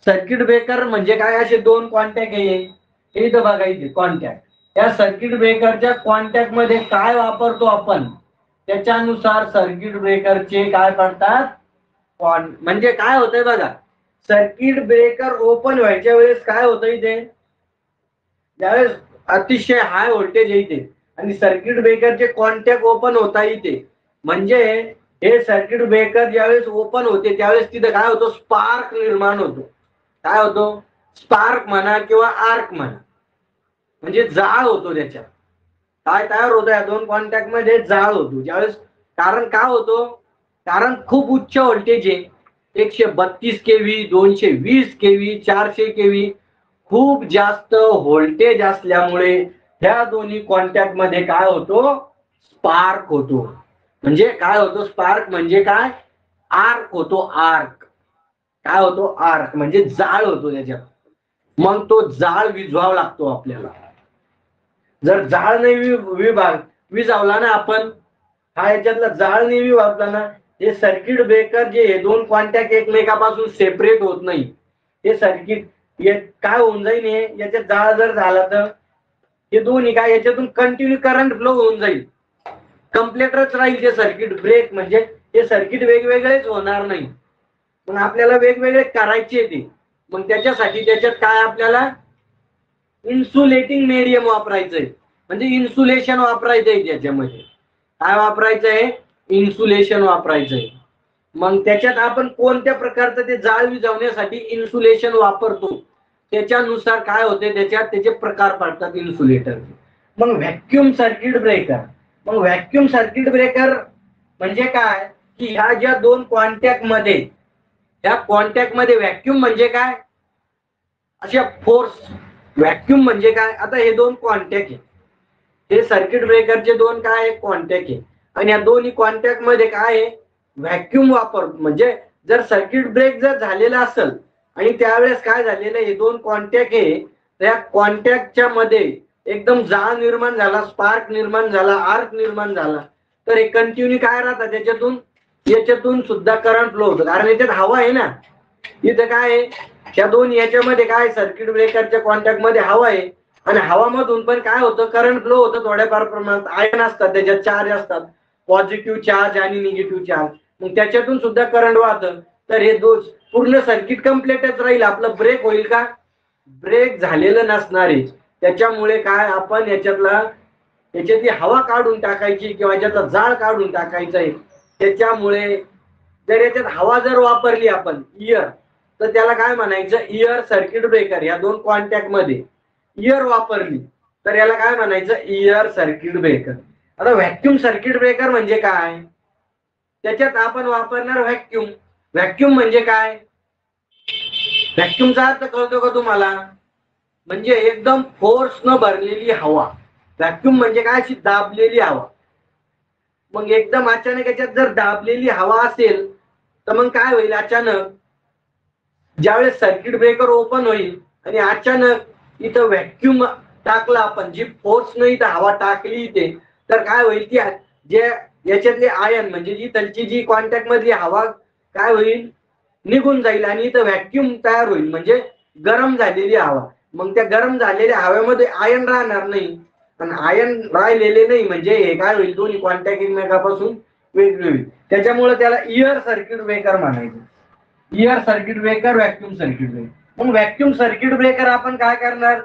सर्किट ब्रेकर म्हणजे काय? असे दोन कॉन्टॅक्ट आहे. हे इथं बघा, इथे कॉन्टॅक्ट. या सर्किट ब्रेकरच्या कॉन्टॅक्ट मध्ये काय वापरतो आपण त्याच्यानुसार सर्किट ब्रेकरचे काय पडतात? म्हणजे काय होतंय बघा, सर्किट ब्रेकर ओपन व्हायच्या वेळेस काय होतं इथे? ज्यावेळेस अतिशय हाय व्होल्टेज येते आणि सर्किट ब्रेकरचे कॉन्टॅक्ट ओपन होता इथे, म्हणजे हे सर्किट ब्रेकर ज्यावेळेस ओपन होते त्यावेळेस तिथे काय होतो? स्पार्क निर्माण होतो. काय होतो? स्पार्क म्हणा किंवा आर्क म्हणा, म्हणजे जाळ होतो. त्याच्यात काय तयार होतं? या दोन कॉन्टॅक्ट मध्ये जाळ होतो ज्यावेळेस. कारण काय होतो? कारण खूप उच्च व्होल्टेज आहे. 132 केव्ही, 220 केव्ही, 400 केव्ही, खूप जास्त व्होल्टेज असल्यामुळे ह्या दोन्ही कॉन्टॅक्ट मध्ये काय होतो? स्पार्क होतो. म्हणजे काय होतो? स्पार्क म्हणजे काय? आर्क होतो. आर्क काय होतो? आर्क म्हणजे जाळ होतो त्याच्यात. मग तो जाळ विझवावा लागतो आपल्याला. जर जाळ नाही विझावला ना आपण, हा याच्यातला जाळ नाही विझावला ना, हे सर्किट ब्रेकर जे हे दोन कॉन्टॅक्ट एकमेकापासून सेपरेट होत नाही. हे सर्किट काय होऊन जाईल? हे याच्यात जाळ जर झाला तर हे दोन्ही काय याच्यातून कंटिन्यू करंट फ्लो होऊन जाईल. कम्प्लेटरच राहील ते सर्किट ब्रेक. म्हणजे हे सर्किट वेगवेगळेच होणार नाही. पण आपल्याला वेगवेगळे करायचे ते. मग त्याच्यासाठी त्याच्यात काय आपल्याला इन्सुलेटिंग मीडियम वापरायचंय. म्हणजे इन्सुलेशन वापरायचंय त्याच्यामध्ये. काय वापरायचंय? इन्सुलेशन वापरायचंय. मग त्याच्यात आपण कोणत्या प्रकारचं ते जाळ विझवण्यासाठी इन्सुलेशन वापरतो त्याच्यानुसार काय होते? त्याच्यात त्याचे प्रकार पडतात इन्सुलेटर. मग व्हॅक्यूम सर्किट ब्रेकर मग व्हॅक्यूम सर्किट ब्रेकर म्हणजे काय की ह्या ज्या दोन कॉन्टॅक्ट मध्ये, या कॉन्टॅक्ट मध्ये व्हॅक्यूम म्हणजे काय, अशा फोर्स. व्हॅक्यूम म्हणजे काय, आता हे दोन कॉन्टॅक्ट आहे, हे सर्किट ब्रेकरचे दोन काय कॉन्टॅक्ट आहे, आणि या दोन्ही कॉन्टॅक्ट मध्ये काय आहे व्हॅक्यूम वापर. म्हणजे जर सर्किट ब्रेक जर झालेला असेल आणि त्यावेळेस काय झालेलं हे दोन कॉन्टॅक्ट आहे, त्या कॉन्टॅक्टच्या मध्ये एकदम जाळ निर्माण झाला, स्पार्क निर्माण झाला, आर्क निर्माण झाला, तर हे कंटिन्यू काय राहतात याच्यातून सुद्धा करंट फ्लो होतो, कारण याच्यात हवा आहे ना. इथं काय आहे, त्या दोन याच्यामध्ये काय सर्किट ब्रेकरच्या कॉन्टॅक्ट मध्ये हवा आहे, आणि हवामधून पण काय होतं करंट फ्लो होतं थोड्याफार प्रमाणात. आयन असतात त्याच्यात, चार्ज असतात, पॉझिटिव्ह चार्ज आणि निगेटिव्ह चार्ज, मग त्याच्यातून सुद्धा करंट वाहतं. तर हे दोन पूर्ण सर्किट कम्प्लीटच राहील. आपलं ब्रेक होईल का, ब्रेक झालेलं नसणार आहे. त्याच्यामुळे काय आपण याच्यातली हवा काढून टाकायची किंवा याच्यातला जाळ काढून टाकायचा आहे. त्याच्यामुळे जर याच्यात हवा जर वापरली आपण इयर, तर त्याला काय म्हणायचं इयर सर्किट ब्रेकर. या दोन कॉन्टॅक्ट मध्ये इयर वापरली तर याला काय म्हणायचं इयर सर्किट ब्रेकर. आता व्हॅक्यूम सर्किट ब्रेकर म्हणजे काय, त्याच्यात आपण वापरणार व्हॅक्यूम. व्हॅक्यूम म्हणजे काय, व्हॅक्यूमचा अर्थ कळतो का तुम्हाला, म्हणजे एकदम फोर्स न भरलेली हवा. व्हॅक्यूम म्हणजे काय, अशी दाबलेली हवा. मग एकदम अचानक याच्यात जर दाबलेली हवा असेल तर मग काय होईल, अचानक ज्यावेळेस सर्किट ब्रेकर ओपन होईल आणि अचानक इथं व्हॅक्यूम टाकला आपण, जी फोर्स न इथं हवा टाकली इथे, तर काय होईल की जे याच्यातले आयन म्हणजे जी त्यांची जी कॉन्टॅक्ट मधली हवा काय होईल निघून जाईल, आणि इथं व्हॅक्यूम तयार होईल, म्हणजे गरम झालेली हवा. मग त्या गरम झालेल्या हवेमध्ये आयन राहणार नाही, आणि आयन राहिलेले नाही म्हणजे हे काय होईल, दोन्ही कॉन्टॅक्ट एकमेकापासून वेगळे होईल. त्याच्यामुळे त्याला इयर सर्किट ब्रेकर म्हणायचं. Year circuit breaker, vacuum circuit breaker. मग व्हॅक्यूम सर्किट ब्रेकर आपण काय करणार,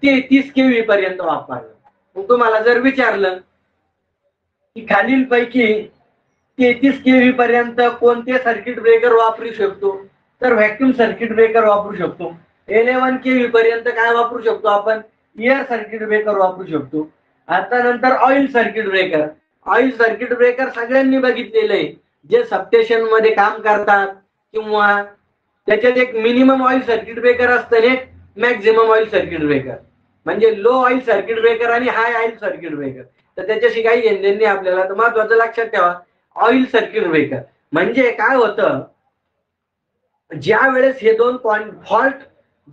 33 केव्ही पर्यंत वापरणार. मग तुम्हाला जर विचारलं की खालीलपैकी 33 केव्ही पर्यंत कोणते सर्किट ब्रेकर वापरू शकतो, तर व्हॅक्यूम सर्किट ब्रेकर वापरू शकतो. 11 केव्ही पर्यंत काय वापरू शकतो आपण, इयर सर्किट ब्रेकर वापरू शकतो. आता नंतर oil circuit breaker. Oil circuit breaker सगळ्यांनी बघितलेलं आहे, जे सबस्टेशन मध्ये काम करतात, किंवा त्याच्यात एक मिनिमम ऑइल सर्किट ब्रेकर असतं, एक मॅक्झिमम ऑइल सर्किट ब्रेकर. म्हणजे लो ऑइल सर्किट ब्रेकर आणि हाय ऑइल सर्किट ब्रेकर. तर त्याच्याशी काही घेणं नाही आपल्याला. तर महत्वाचं लक्षात ठेवा, ऑइल सर्किट ब्रेकर म्हणजे काय होतं, ज्या वेळेस हे दोन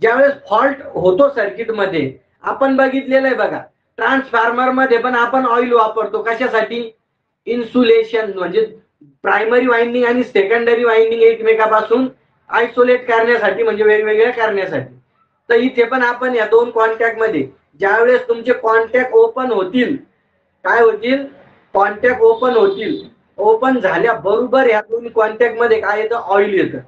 ज्यावेळेस फॉल्ट होतो सर्किट मध्ये, आपण बघितलेलं आहे बघा, ट्रान्सफॉर्मर मध्ये पण आपण ऑइल वापरतो कशासाठी, इन्सुलेशन, म्हणजे प्रायमरी वाइंडिंग आणि सेकंडरी वाइंडिंग एकमेकापासून आयसोलेट करण्यासाठी, म्हणजे वेगवेगळ्या करण्यासाठी. तर इथे पण आपण या दोन कॉन्टॅक्ट मध्ये ज्यावेळेस तुमचे कॉन्टॅक्ट ओपन होतील, काय होतील, कॉन्टॅक्ट ओपन होतील, ओपन झाल्या बरोबर या दोन कॉन्टॅक्ट मध्ये काय येतं, ऑइल येतं.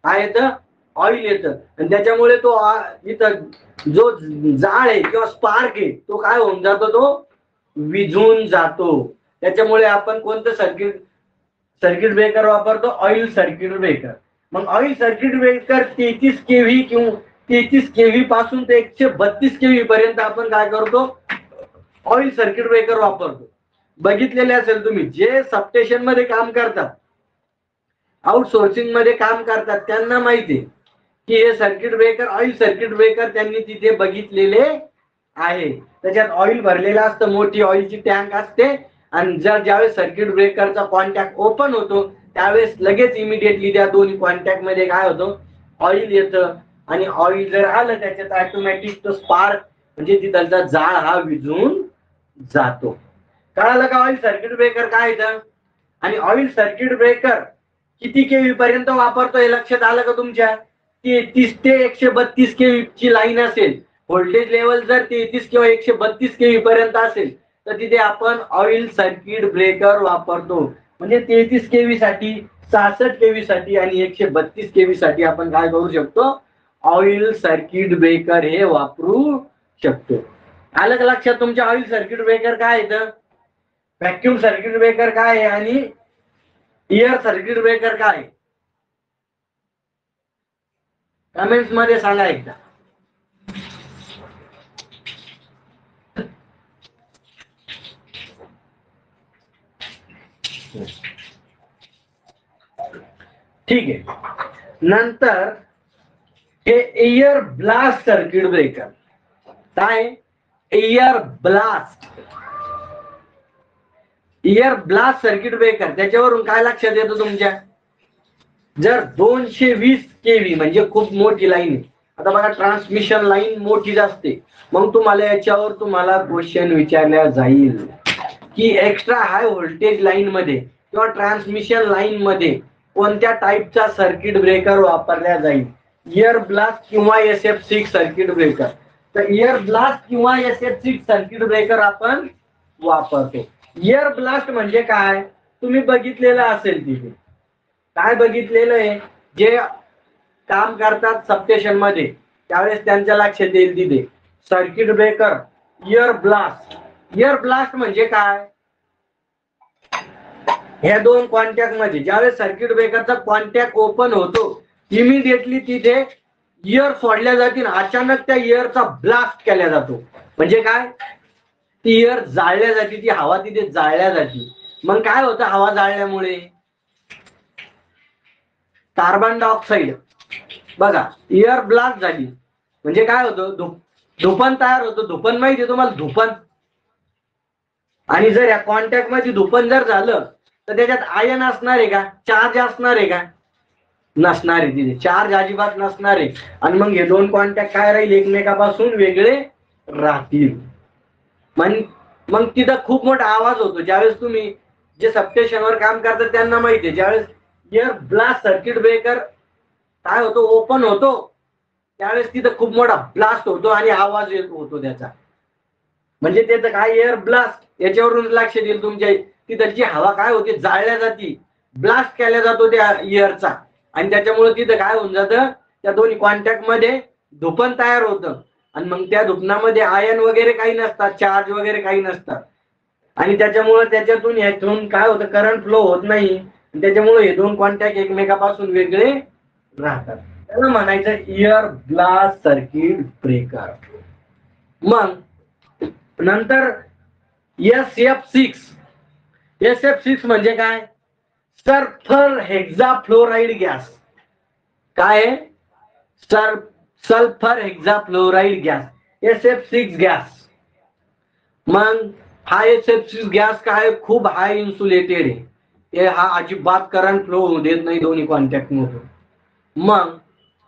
काय येतं, ऑइल येतं, आणि त्याच्यामुळे तो इथं जो जाळ आहे किंवा स्पार्क आहे तो काय होऊन जातो, तो विझून जातो. त्याच्यामुळे आपण कोणतं सर्किट ब्रेकर वापरतो, ऑइल सर्किट ब्रेकर. मग ऑइल सर्किट ब्रेकर 33 केव्ही किंवा 33 केव्ही पासून ते 132 केव्ही पर्यंत आपण काय करतो, ऑइल सर्किट ब्रेकर वापरतो. बघितलेले असेल तुम्ही, जे सबस्टेशन मध्ये काम करतात, आउटसोर्सिंग मध्ये काम करतात, त्यांना माहिती आहे की हे circuit breaker, oil circuit breaker त्यांनी तिथे बघितलेले आहे. त्याच्यात ऑइल भरलेलं असतं, मोठी ऑइलची टँक असते, आणि ज्यावेळेस सर्किट ब्रेकरचा कॉन्टॅक्ट ओपन होतो त्यावेळेस लगेच इमिडिएटली त्या दोन्ही कॉन्टॅक्ट मध्ये काय होतं, ऑइल येतं, आणि ऑइल जर आलं त्याच्यात ऑटोमॅटिक तो स्पार्क म्हणजे तिथलचा जाळ हा विझून जातो. कळालं का ऑइल सर्किट ब्रेकर काय येतं, आणि ऑइल सर्किट ब्रेकर किती केव्ही पर्यंत वापरतो हे लक्षात आलं का तुमच्या, 33 ते 132 केव्ही ची लाईन असेल, व्होल्टेज लेवल जर 33 किंवा 132 केव्ही पर्यंत असेल तर तिथे आपण ऑइल सर्किट ब्रेकर वापरतो. म्हणजे 33 केव्ही साठी, 66 केव्ही साठी आणि 132 केव्ही साठी आपण काय करू शकतो, ऑइल सर्किट ब्रेकर हे वापरू शकतो. आलं का लक्षात तुमच्या, ऑइल सर्किट ब्रेकर काय येतं, व्हॅक्यूम सर्किट ब्रेकर काय आहे, आणि इयर सर्किट ब्रेकर काय, कमेंट्स मध्ये सांगा एकदा. ठीक आहे. नंतर हे एअर ब्लास्ट सर्किट ब्रेकर. काय air blast, air blast circuit breaker, त्याच्यावरून काय लक्षात येतं तुमच्या, जर 220 केव्ही म्हणजे खूप मोठी लाईन आहे. आता बघा ट्रान्समिशन लाईन मोठी असते, मग तुम्हाला याच्यावर तुम्हाला क्वेश्चन विचारल्या जाईल की एक्स्ट्रा हाय व्होल्टेज लाईन मध्ये किंवा ट्रान्समिशन लाईन मध्ये कोणत्या टाईपचा सर्किट ब्रेकर वापरला जाईल, एअर ब्लास्ट किंवा SF6 सर्किट ब्रेकर. तर एअर ब्लास्ट किंवा SF6 सर्किट ब्रेकर आपण वापरतो. एअर ब्लास्ट म्हणजे काय, तुम्ही बघितलेलं असेल तिथे. काय बघितलेलं आहे, जे काम करतात सबस्टेशन मध्ये त्यावेळेस त्यांच्या लक्षात येईल तिथे circuit breaker air blast. Air blast म्हणजे काय, ह्या दोन कॉन्टॅक्ट मध्ये ज्यावेळेस सर्किट ब्रेकरचा कॉन्टॅक्ट ओपन होतो, इमिडिएटली तिथे एअर सोडल्या जातील, अचानक त्या एअरचा ब्लास्ट केला जातो. म्हणजे काय, ती एअर जाळल्या जाते, ती हवा तिथे जाळल्या जाते. मग काय होतं हवा जाळल्यामुळे, कार्बन डायऑक्साईड बघा एअर ब्लास्ट झाली म्हणजे काय होतं, धुपन तयार होतं. धुपन माहिती आहे तुम्हाला, धुपन. आणि जर या कॉन्टॅक्ट मध्ये धुपन जर झालं तर त्याच्यात आयन असणार आहे का, चार्ज असणार आहे का, नसणार आहे. तिथे चार्ज अजिबात नसणार आहे. आणि मग हे दोन कॉन्टॅक्ट काय राहील, एकमेकापासून वेगळे राहतील. मग तिथं खूप मोठा आवाज होतो. ज्यावेळेस तुम्ही जे सबस्टेशनवर काम करतात त्यांना माहिती आहे, ज्यावेळेस एअर ब्लास्ट सर्किट ब्रेकर काय होतो, ओपन होतो, त्यावेळेस तिथं खूप मोठा ब्लास्ट होतो आणि आवाज येत होतो त्याचा. म्हणजे त्याचं काय एअर ब्लास्ट, याच्यावरून लक्ष देईल तुमच्या, तिथं हवा काय होते, जाळल्या जाती, ब्लास्ट केला जातो त्या एअरचा. आणि त्याच्यामुळे तिथं काय होऊन जातं, त्या दोन्ही कॉन्टॅक्ट मध्ये धुपन तयार होतं. आणि मग त्या धुपनामध्ये आयन वगैरे काही नसतात, चार्ज वगैरे काही नसतात. आणि त्याच्यामुळे त्याच्यातून यातून काय होतं, करंट फ्लो होत नाही. त्याच्यामुळे हे दोन कॉन्टॅक्ट एकमेकापासून वेगळे राहतात. त्याला म्हणायचं एअर ब्लास्ट सर्किट ब्रेकर. मग नंतर SF6. SF6 म्हणजे काय, सल्फर हेक्साफ्लोराइड गॅस. काय आहे, sulphur hexafluoride gas, SF6 gas. मग हा SF6 गॅस काय, खूप हाय इन्सुलेटेड आहे. हा अजिबात करंट फ्लो होऊ देत नाही दोन्ही कॉन्टॅक्ट मधून. मग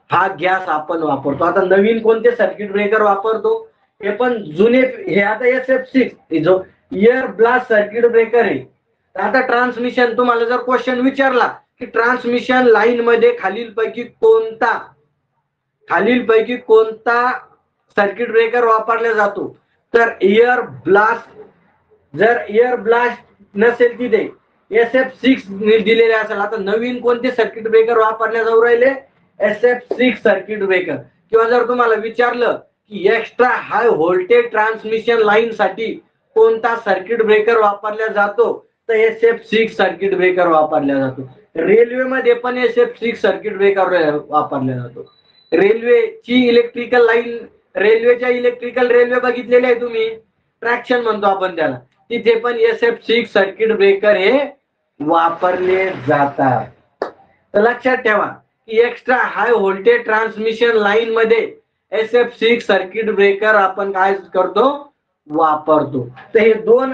हा गॅस आपण वापरतो. आता नवीन कोणते सर्किट ब्रेकर वापरतो, हे पण जुने. हे आता SF6 जो एअर ब्लास्ट सर्किट ब्रेकर आहे. आता ट्रान्समिशन, तुम्हाला जर क्वेश्चन विचारला की ट्रान्समिशन लाईन मध्ये खालीलपैकी कोणता सर्किट ब्रेकर वापरला जातो, तर एअर ब्लास्ट. जर एअर ब्लास्ट नसेल तिथे SF6 दिलेले असेल. आता नवीन कोणते सर्किट ब्रेकर वापरले जाऊ राहिले, SF6 सर्किट ब्रेकर. किंवा जर तुम्हाला विचारलं की extra high voltage transmission line साठी कोणता सर्किट ब्रेकर वापरला जातो, तर SF6 सर्किट ब्रेकर वापरला जातो. रेल्वेमध्ये पण SF6 सर्किट ब्रेकर वापरला जातो. रेल्वेची इलेक्ट्रिकल लाईन, रेल्वे बघितलेले आहे तुम्ही, ट्रॅक्शन म्हणतो आपण त्याला, तिथे पण SF6 सर्किट ब्रेकर हे वापरले जातात. तर लक्षात ठेवा की extra high voltage transmission line मध्ये SF6 सर्किट ब्रेकर आपण काय करतो, वापरतो. तर हे दोन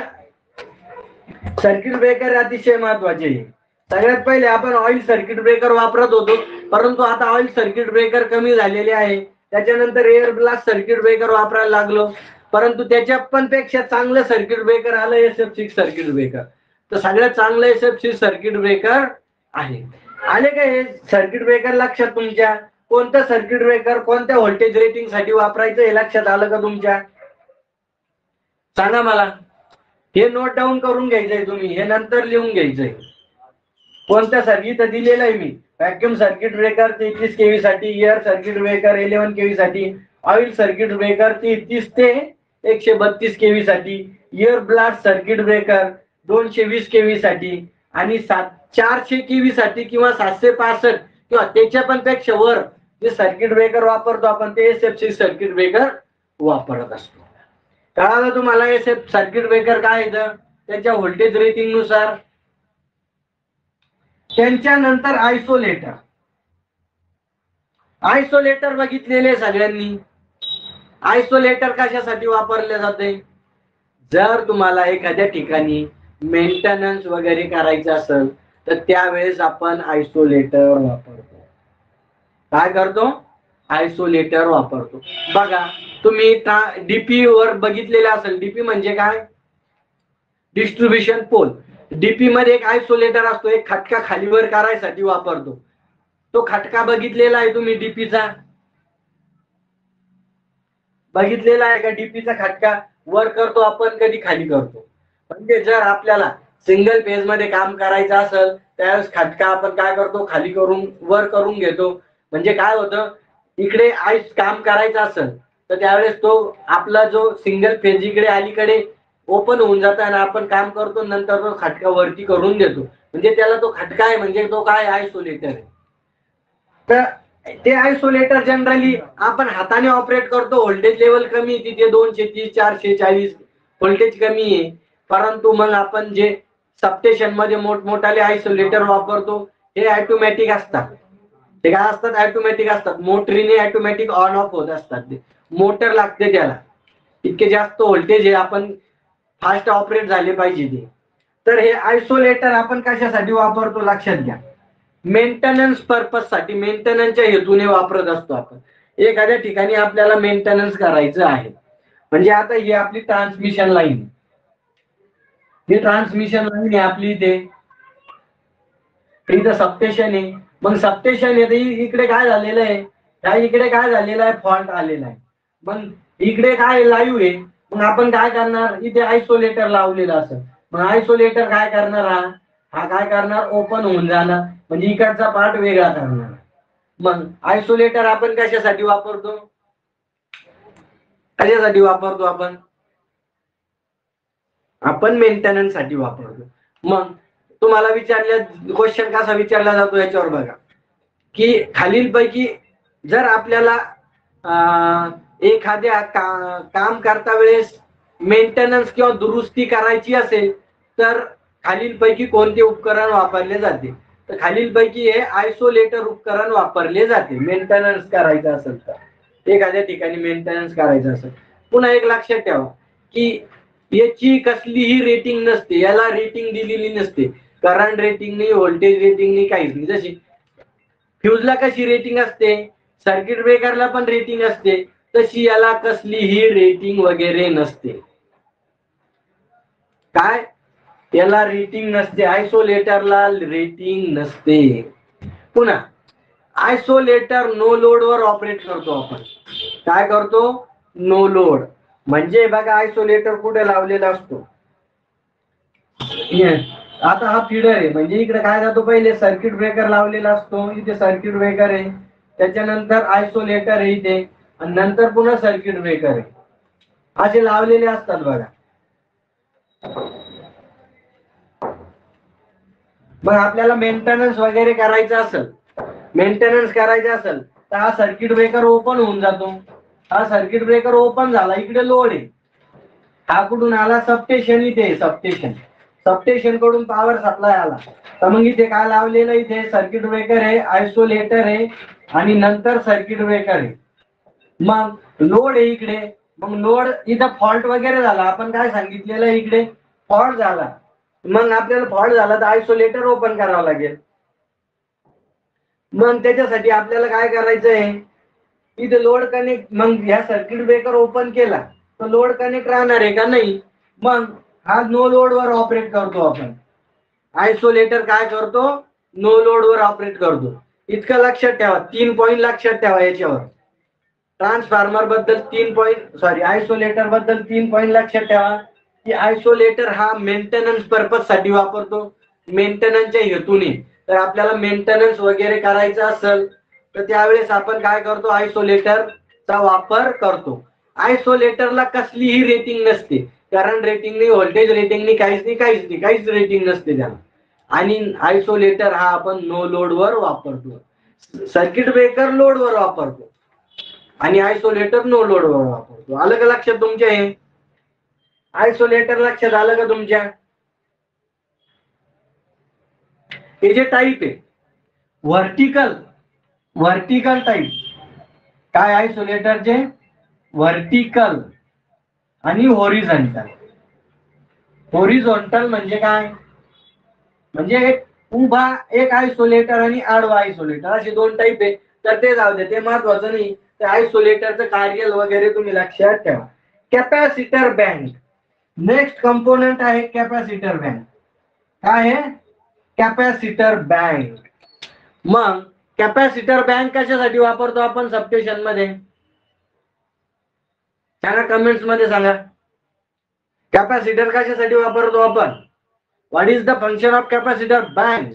सर्किट ब्रेकर अतिशय महत्वाचे आहे. सगळ्यात पहिले आपण ऑइल सर्किट ब्रेकर वापरत होतो, परंतु आता ऑइल सर्किट ब्रेकर कमी झालेले आहे. त्याच्यानंतर एअर ब्लास्ट सर्किट ब्रेकर वापरायला लागलो, परंतु त्याच्या पण पेक्षा चांगलं सर्किट ब्रेकर आलं SF6 सर्किट ब्रेकर. तर सगळ्यात चांगलं SF6 सर्किट ब्रेकर आहे. आले का हे सर्किट ब्रेकर लक्षात तुमच्या, कोणतं सर्किट ब्रेकर कोणत्या व्होल्टेज रेटिंग साठी वापरायचं हे लक्षात आलं का तुमच्या, सांगा मला. हे नोट डाऊन करून घ्यायचंय तुम्ही, हे नंतर लिहून घ्यायचंय. कोणत्या सर्किट दिलेलं आहे मी, व्हॅक्युम सर्किट ब्रेकर 33 केव्ही साठी, एअर सर्किट ब्रेकर 11 केव्ही साठी, ऑइल सर्किट ब्रेकर 33 ते 132 केव्ही साठी, air blast circuit breaker 220 kV साठी, आणि 400 केव्ही साठी किंवा 765 किंवा त्याच्या पण पेक्षा वर जे सर्किट ब्रेकर वापरतो आपण ते SF6 सर्किट ब्रेकर वापरत असतो. कळालं तुम्हाला SF सर्किट ब्रेकर काय येतं, त्याच्या व्होल्टेज रेटिंग नुसार त्यांच्यानंतर आयसोलेटर. आयसोलेटर बघितलेले सगळ्यांनी. आयसोलेटर कशासाठी वापरले जाते? जर तुम्हाला एखाद्या ठिकाणी मेंटेनन्स वगैरे करायचं असेल तर त्यावेळेस आपण आयसोलेटर वापरतो. काय करतो? आयसोलेटर वापरतो. बघा तुम्ही डीपी वर बघितलेलं असेल. डीपी म्हणजे काय? Distribution pole. डीपी मध्ये एक आयसोलेटर असतो, एक खटका खालीवर करायसाठी वापरतो. तो खटका बघितलेला आहे तुम्ही डीपीचा? बघितलेला आहे का? डीपीचा खटका वर करतो आपण, कधी खाली करतो. म्हणजे जर आपल्याला सिंगल फेज मध्ये काम करायचं असेल त्यावेळेस खटका आपण काय करतो? खाली करून वर करून घेतो. म्हणजे काय होतं, इकडे आईस काम करायचं असेल तर त्यावेळेस तो आपला जो सिंगल फेज इकडे अलीकडे ओपन होऊन जातं आणि आपण काम करतो, नंतर तो खटका वरती करून देतो. म्हणजे त्याला तो खटका आहे, म्हणजे तो काय? आयसोलेटर आहे. तर ते आयसोलेटर जनरली आपण हाताने ऑपरेट करतो. व्होल्टेज लेवल कमी, तिथे 230 440 व्होल्टेज कमी आहे. परंतु मग आपण जे सबस्टेशन मध्ये मोठमोठाले आयसोलेटर वापरतो हे ऑटोमॅटिक असतात. ते काय असतात? ऑटोमॅटिक असतात. मोटरीने ऑटोमॅटिक ऑन ऑफ होत असतात. ते मोटर लागते त्याला. इतके जास्त व्होल्टेज आहे, आपण फास्ट ऑपरेट झाले पाहिजे ते. तर हे आयसोलेटर आपण कशासाठी वापरतो लक्षात घ्या. मेंटेनन्स पर्पज साठी, मेंटेनन्सच्या हेतूने वापरत असतो आपण. एखाद्या ठिकाणी आपल्याला मेंटेनन्स करायचं आहे. म्हणजे आता ही आपली ट्रान्समिशन लाईन, ही ट्रान्समिशन लाईन आहे आपली. इथं सबस्टेशन आहे. मग सबस्टेशन आहे, इकडे काय झालेलं आहे? इकडे काय झालेलं आहे? फॉल्ट आलेला आहे. मग इकडे काय लाईव्ह आहे. मग आपण काय करणार? इथे आयसोलेटर लावलेलं असं. मग आयसोलेटर काय करणार? हा काय करणार? ओपन होऊन जाणार. म्हणजे इकडचा पार्ट वेगळा करणार. मग आयसोलेटर आपण कशासाठी वापरतो? कशासाठी वापरतो आपण? आपण मेंटेनन्स साठी वापरतो. मग तुम्हाला क्वेश्चन कसा विचारला जातो याच्यावर बघा, की खालीलपैकी जर आपल्याला एखाद्या काम करता वेळेस मेंटेनन्स किंवा दुरुस्ती करायची असेल तर खालीलपैकी कोणते उपकरण वापरले जाते? तर खालीलपैकी हे आयसोलेटर उपकरण वापरले जाते मेंटेनन्स करायचं असेल तर. एखाद्या ठिकाणी मेंटेनन्स करायचं असेल. पुन्हा एक लक्षात ठेवा की याची कसलीही रेटिंग नसते. याला रेटिंग दिलेली नसते. करंट रेटिंग नाही, व्होल्टेज रेटिंग नाही, काहीच नाही. जशी फ्यूजला कशी रेटिंग असते, सर्किट ब्रेकरला पण रेटिंग असते, तशी याला कसलीही रेटिंग वगैरे नसते. काय? याला रेटिंग नसते. आयसोलेटरला रेटिंग नसते. पुन्हा आयसोलेटर नो लोड वर ऑपरेट करतो आपण. काय करतो? No load. म्हणजे बघा आयसोलेटर कुठे लावलेला असतो? आता हा फीडर आहे, म्हणजे इकडे काय जातो? पहिले सर्किट ब्रेकर लावलेला असतो. इथे सर्किट ब्रेकर आहे, त्याच्यानंतर आयसोलेटर आहे इथे, आणि नंतर पुन्हा सर्किट ब्रेकर आहे. असे लावलेले असतात बघा. मग आपल्याला मेंटेनन्स वगैरे करायचं असेल, तर हा सर्किट ब्रेकर ओपन होऊन जातो. हा सर्किट ब्रेकर ओपन झाला, इकडे लोड आहे. हा कुठून आला? सबस्टेशन. इथे सबस्टेशन कडून पॉवर सप्लाय आला. तर मग इथे काय लावलेलं? इथे सर्किट ब्रेकर आहे, आयसोलेटर आहे आणि नंतर सर्किट ब्रेकर आहे. मग लोड आहे इकडे. मग लोड इथं फॉल्ट वगैरे झाला, आपण काय सांगितलेलं इकडे? फॉल्ट झाला. मग आपल्याला फॉल्ट झाला तर आयसोलेटर ओपन करावं लागेल. मग त्याच्यासाठी आपल्याला काय करायचंय? इथे लोड कनेक्ट. मग ह्या सर्किट ब्रेकर ओपन केला तर लोड कनेक्ट राहणार आहे का? नाही. मग हा नो लोड वर ऑपरेट करतो आपण. आयसोलेटर काय करतो? नो लोड वर ऑपरेट करतो. इतकं लक्षात ठेवा. 3 पॉईंट लक्षात ठेवा याच्यावर. ट्रान्सफॉर्मर बद्दल 3 पॉईंट, आयसोलेटर बद्दल 3 पॉईंट लक्षात ठेवा की आयसोलेटर हा मेंटेनन्स पर्पज साठी वापरतो, मेंटेनन्सच्या हेतूने. तर आपल्याला मेंटेनन्स वगैरे करायचं असेल तर त्यावेळेस आपण काय करतो? आयसोलेटरचा वापर करतो. आयसोलेटरला कसलीही रेटिंग नसते. करंट रेटिंग नाही, व्होल्टेज रेटिंग नाही, काहीच रेटिंग नसते त्याला. आणि आयसोलेटर हा आपण नो लोड वर वापरतो. सर्किट ब्रेकर लोड वर वापरतो आणि आयसोलेटर नो लोड वर वापरतो. आलं का लक्षात तुमच्या? हे आयसोलेटर लक्षात आलं का तुमच्या? हे जे टाईप आहे व्हर्टिकल टाईप, काय आयसोलेटरचे व्हर्टिकल आणि हॉरिझॉन्टल. हॉरिझॉन्टल म्हणजे काय, म्हणजे एक उभा एक आयसोलेटर आणि आडवा आयसोलेटर असे दोन टाईप आहे. तर ते जाऊ दे, ते महत्वाचं नाही. ते आयसोलेटरचं कार्य वगैरे तुम्ही लक्षात ठेवा. कॅपॅसिटर बँक, नेक्स्ट कंपोनेंट आहे कॅपॅसिटर बँक. काय आहे कॅपॅसिटर बँक. मग कॅपॅसिटर बँक कशासाठी वापरतो आपण सबस्टेशन मध्ये, सांगा कमेंट्स मध्ये सांगा. कॅपॅसिटर कशासाठी वापरतो आपण, what is the function of capacitor bank.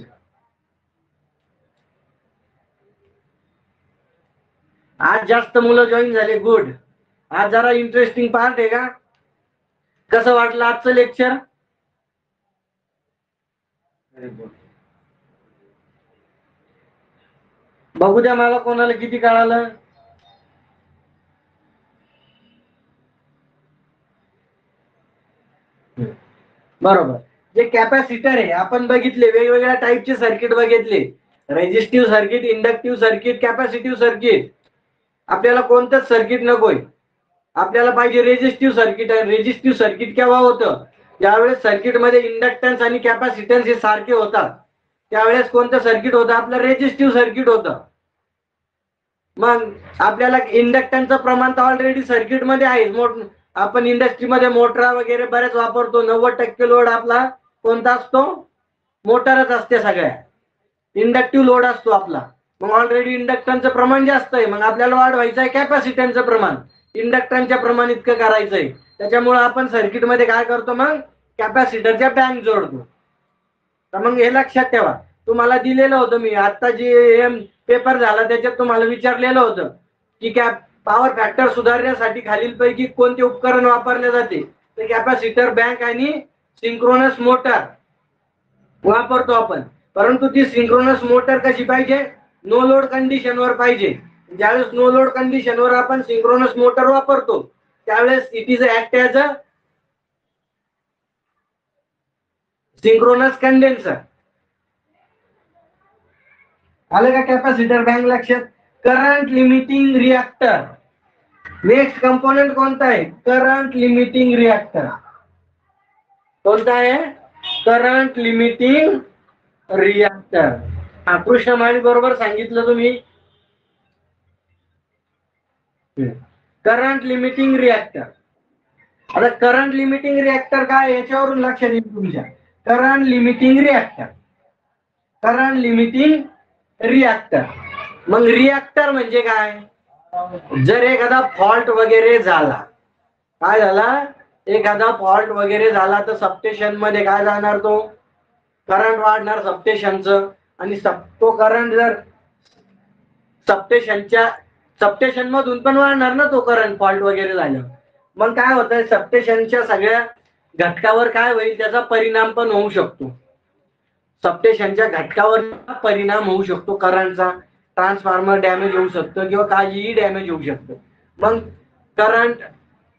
आज जास्त मुलं जॉईन झाले, गुड. आज जरा इंटरेस्टिंग पार्ट आहे का, कसं वाटलं आजचं लेक्चर. बघू द्या मला कोणाला किती कळालं. बरोबर. जे कॅपॅसिटर आहे आपण बघितले, वेगवेगळ्या टाईपचे सर्किट बघितले, resistive circuit, inductive circuit, capacitive circuit. आपल्याला कोणतंच सर्किट नकोय, आपल्याला पाहिजे रेझिस्टिव्ह सर्किट. आहे रेझिस्टिव्ह सर्किट केव्हा होतं, ज्यावेळेस सर्किट मध्ये इंडक्टन्स आणि कॅपॅसिटन्स हे सारखे होतात, त्यावेळेस कोणतं सर्किट होतं, आपलं रेझिस्टिव्ह सर्किट होतं. मग आपल्याला इंडक्टन्सचं प्रमाण तर ऑलरेडी सर्किट मध्ये आहे. आपण इंडस्ट्रीमध्ये मोटरा वगैरे बरेच वापरतो. 90% लोड आपला कोणता असतो, मोटारच असते. सगळ्या इंडक्टिव्ह लोड असतो आपला. मग ऑलरेडी इंडक्टन्सचं प्रमाण जास्त आहे, मग आपल्याला वाढवायचं आहे कॅपॅसिटन्सचं प्रमाण, इंडक्टन्सच्या प्रमाण इतकं करायचंय. त्याच्यामुळे आपण सर्किटमध्ये काय करतो, मग कॅपॅसिटरच्या बँक जोडतो. तर मग हे लक्षात ठेवा. तुम्हाला दिलेलं होतं मी आता जे पेपर झाला त्याच्यात तुम्हाला विचारलेलं होतं की पॉवर फॅक्टर सुधारण्यासाठी खालीलपैकी कोणते उपकरण वापरले जाते. तर कॅपॅसिटर बँक आणि सिंक्रोनस मोटर वापरतो आपण. परंतु ती सिंक्रोनस मोटर कशी पाहिजे, नो लोड कंडिशनवर पाहिजे. ज्यावेळेस नो लोड कंडिशनवर आपण सिंक्रोनस मोटर वापरतो त्यावेळेस it is act as a synchronous condenser. आलं का कॅपॅसिटर बँक लक्षात. Current limiting reactor, next component कोणता आहे, करंट लिमिटिंग रिएक्टर. कोणता आहे, करंट लिमिटिंग रिएक्टर. हा कृष्ण माळी बरोबर सांगितलं तुम्ही. Current limiting reactor. आता करंट लिमिटिंग रिएक्टर काय, याच्यावरून लक्षात येईल तुमच्या. Current limiting reactor, current limiting reactor. मग रिएक्टर म्हणजे काय, जर एखादा फॉल्ट वगैरे झाला, काय झाला, एखादा फॉल्ट वगैरे झाला तर सबस्टेशन मध्ये काय जाणार, तो करंट वाढणार सबस्टेशनचं. आणि तो करंट जर सबस्टेशन मधून पण वाढणार ना तो करंट, फॉल्ट वगैरे झालं. मग काय होतंय, सबस्टेशनच्या सगळ्या घटकावर काय होईल, त्याचा परिणाम पण होऊ शकतो. सबस्टेशनच्या घटकावर परिणाम होऊ शकतो करंटचा. ट्रान्सफॉर्मर डॅमेज होऊ शकतं किंवा काहीही डॅमेज होऊ शकतं. मग करंट,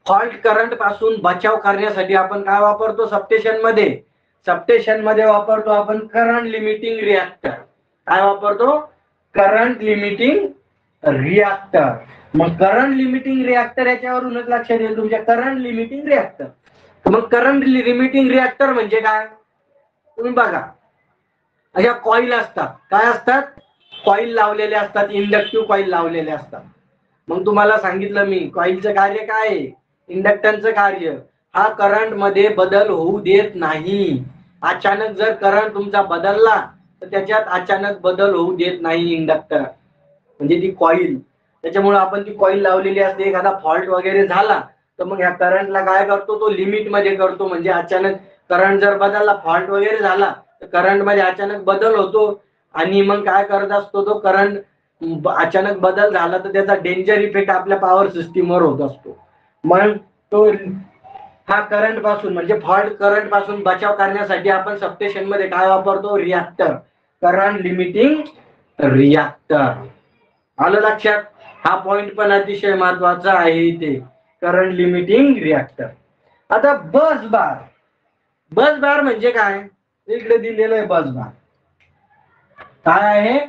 फॉल्ट करंट पासून बचाव करण्यासाठी आपण काय वापरतो सबस्टेशन मध्ये वापरतो आपण करंट लिमिटिंग रिएक्टर. काय वापरतो, करंट लिमिटिंग रिएक्टर. मग करंट लिमिटिंग रिएक्टर याच्यावरूनच लक्षात येईल तुमच्या, करंट लिमिटिंग रिएक्टर. मग करंट लिमिटिंग रिएक्टर म्हणजे काय, तुम्ही बघा, अशा कॉईल असतात. काय असतात, कॉईल लावलेले असतात, इंडक्टिव्ह कॉईल लावलेले असतात. मग तुम्हाला सांगितलं मी कॉईलचं कार्य काय आहे, इंडक्टन्सचं कार्य. हा करंट मध्ये बदल होऊ देत नाही. अचानक जर करंट तुमचा बदलला तर त्याच्यात अचानक बदल होऊ देत नाही इंडक्टर, म्हणजे ती कॉईल. त्याच्यामुळे आपण ती कॉईल लावलेली असते. एखादा फॉल्ट वगैरे झाला तर मग ह्या करंटला काय करतो, तो लिमिट मध्ये करतो. म्हणजे अचानक करंट जर बदलला, फॉल्ट वगैरे झाला तर करंट मध्ये अचानक बदल होतो. आणि मग काय करत असतो, तो करंट अचानक बदल झाला तर त्याचा डेंजर इफेक्ट आपल्या पॉवर सिस्टीमवर होत असतो. मग तो हा करंट पासून, म्हणजे फॉल्ट करंट पासून बचाव करण्यासाठी आपण सबस्टेशन मध्ये काय वापरतो, रिएक्टर, करंट लिमिटिंग रिएक्टर. आलं लक्षात. हा पॉइंट पण अतिशय महत्वाचा आहे इथे, करंट लिमिटिंग रिएक्टर. आता बस बार, बस बार म्हणजे काय, इकडे दिलेलं आहे बस बार. काय आहे?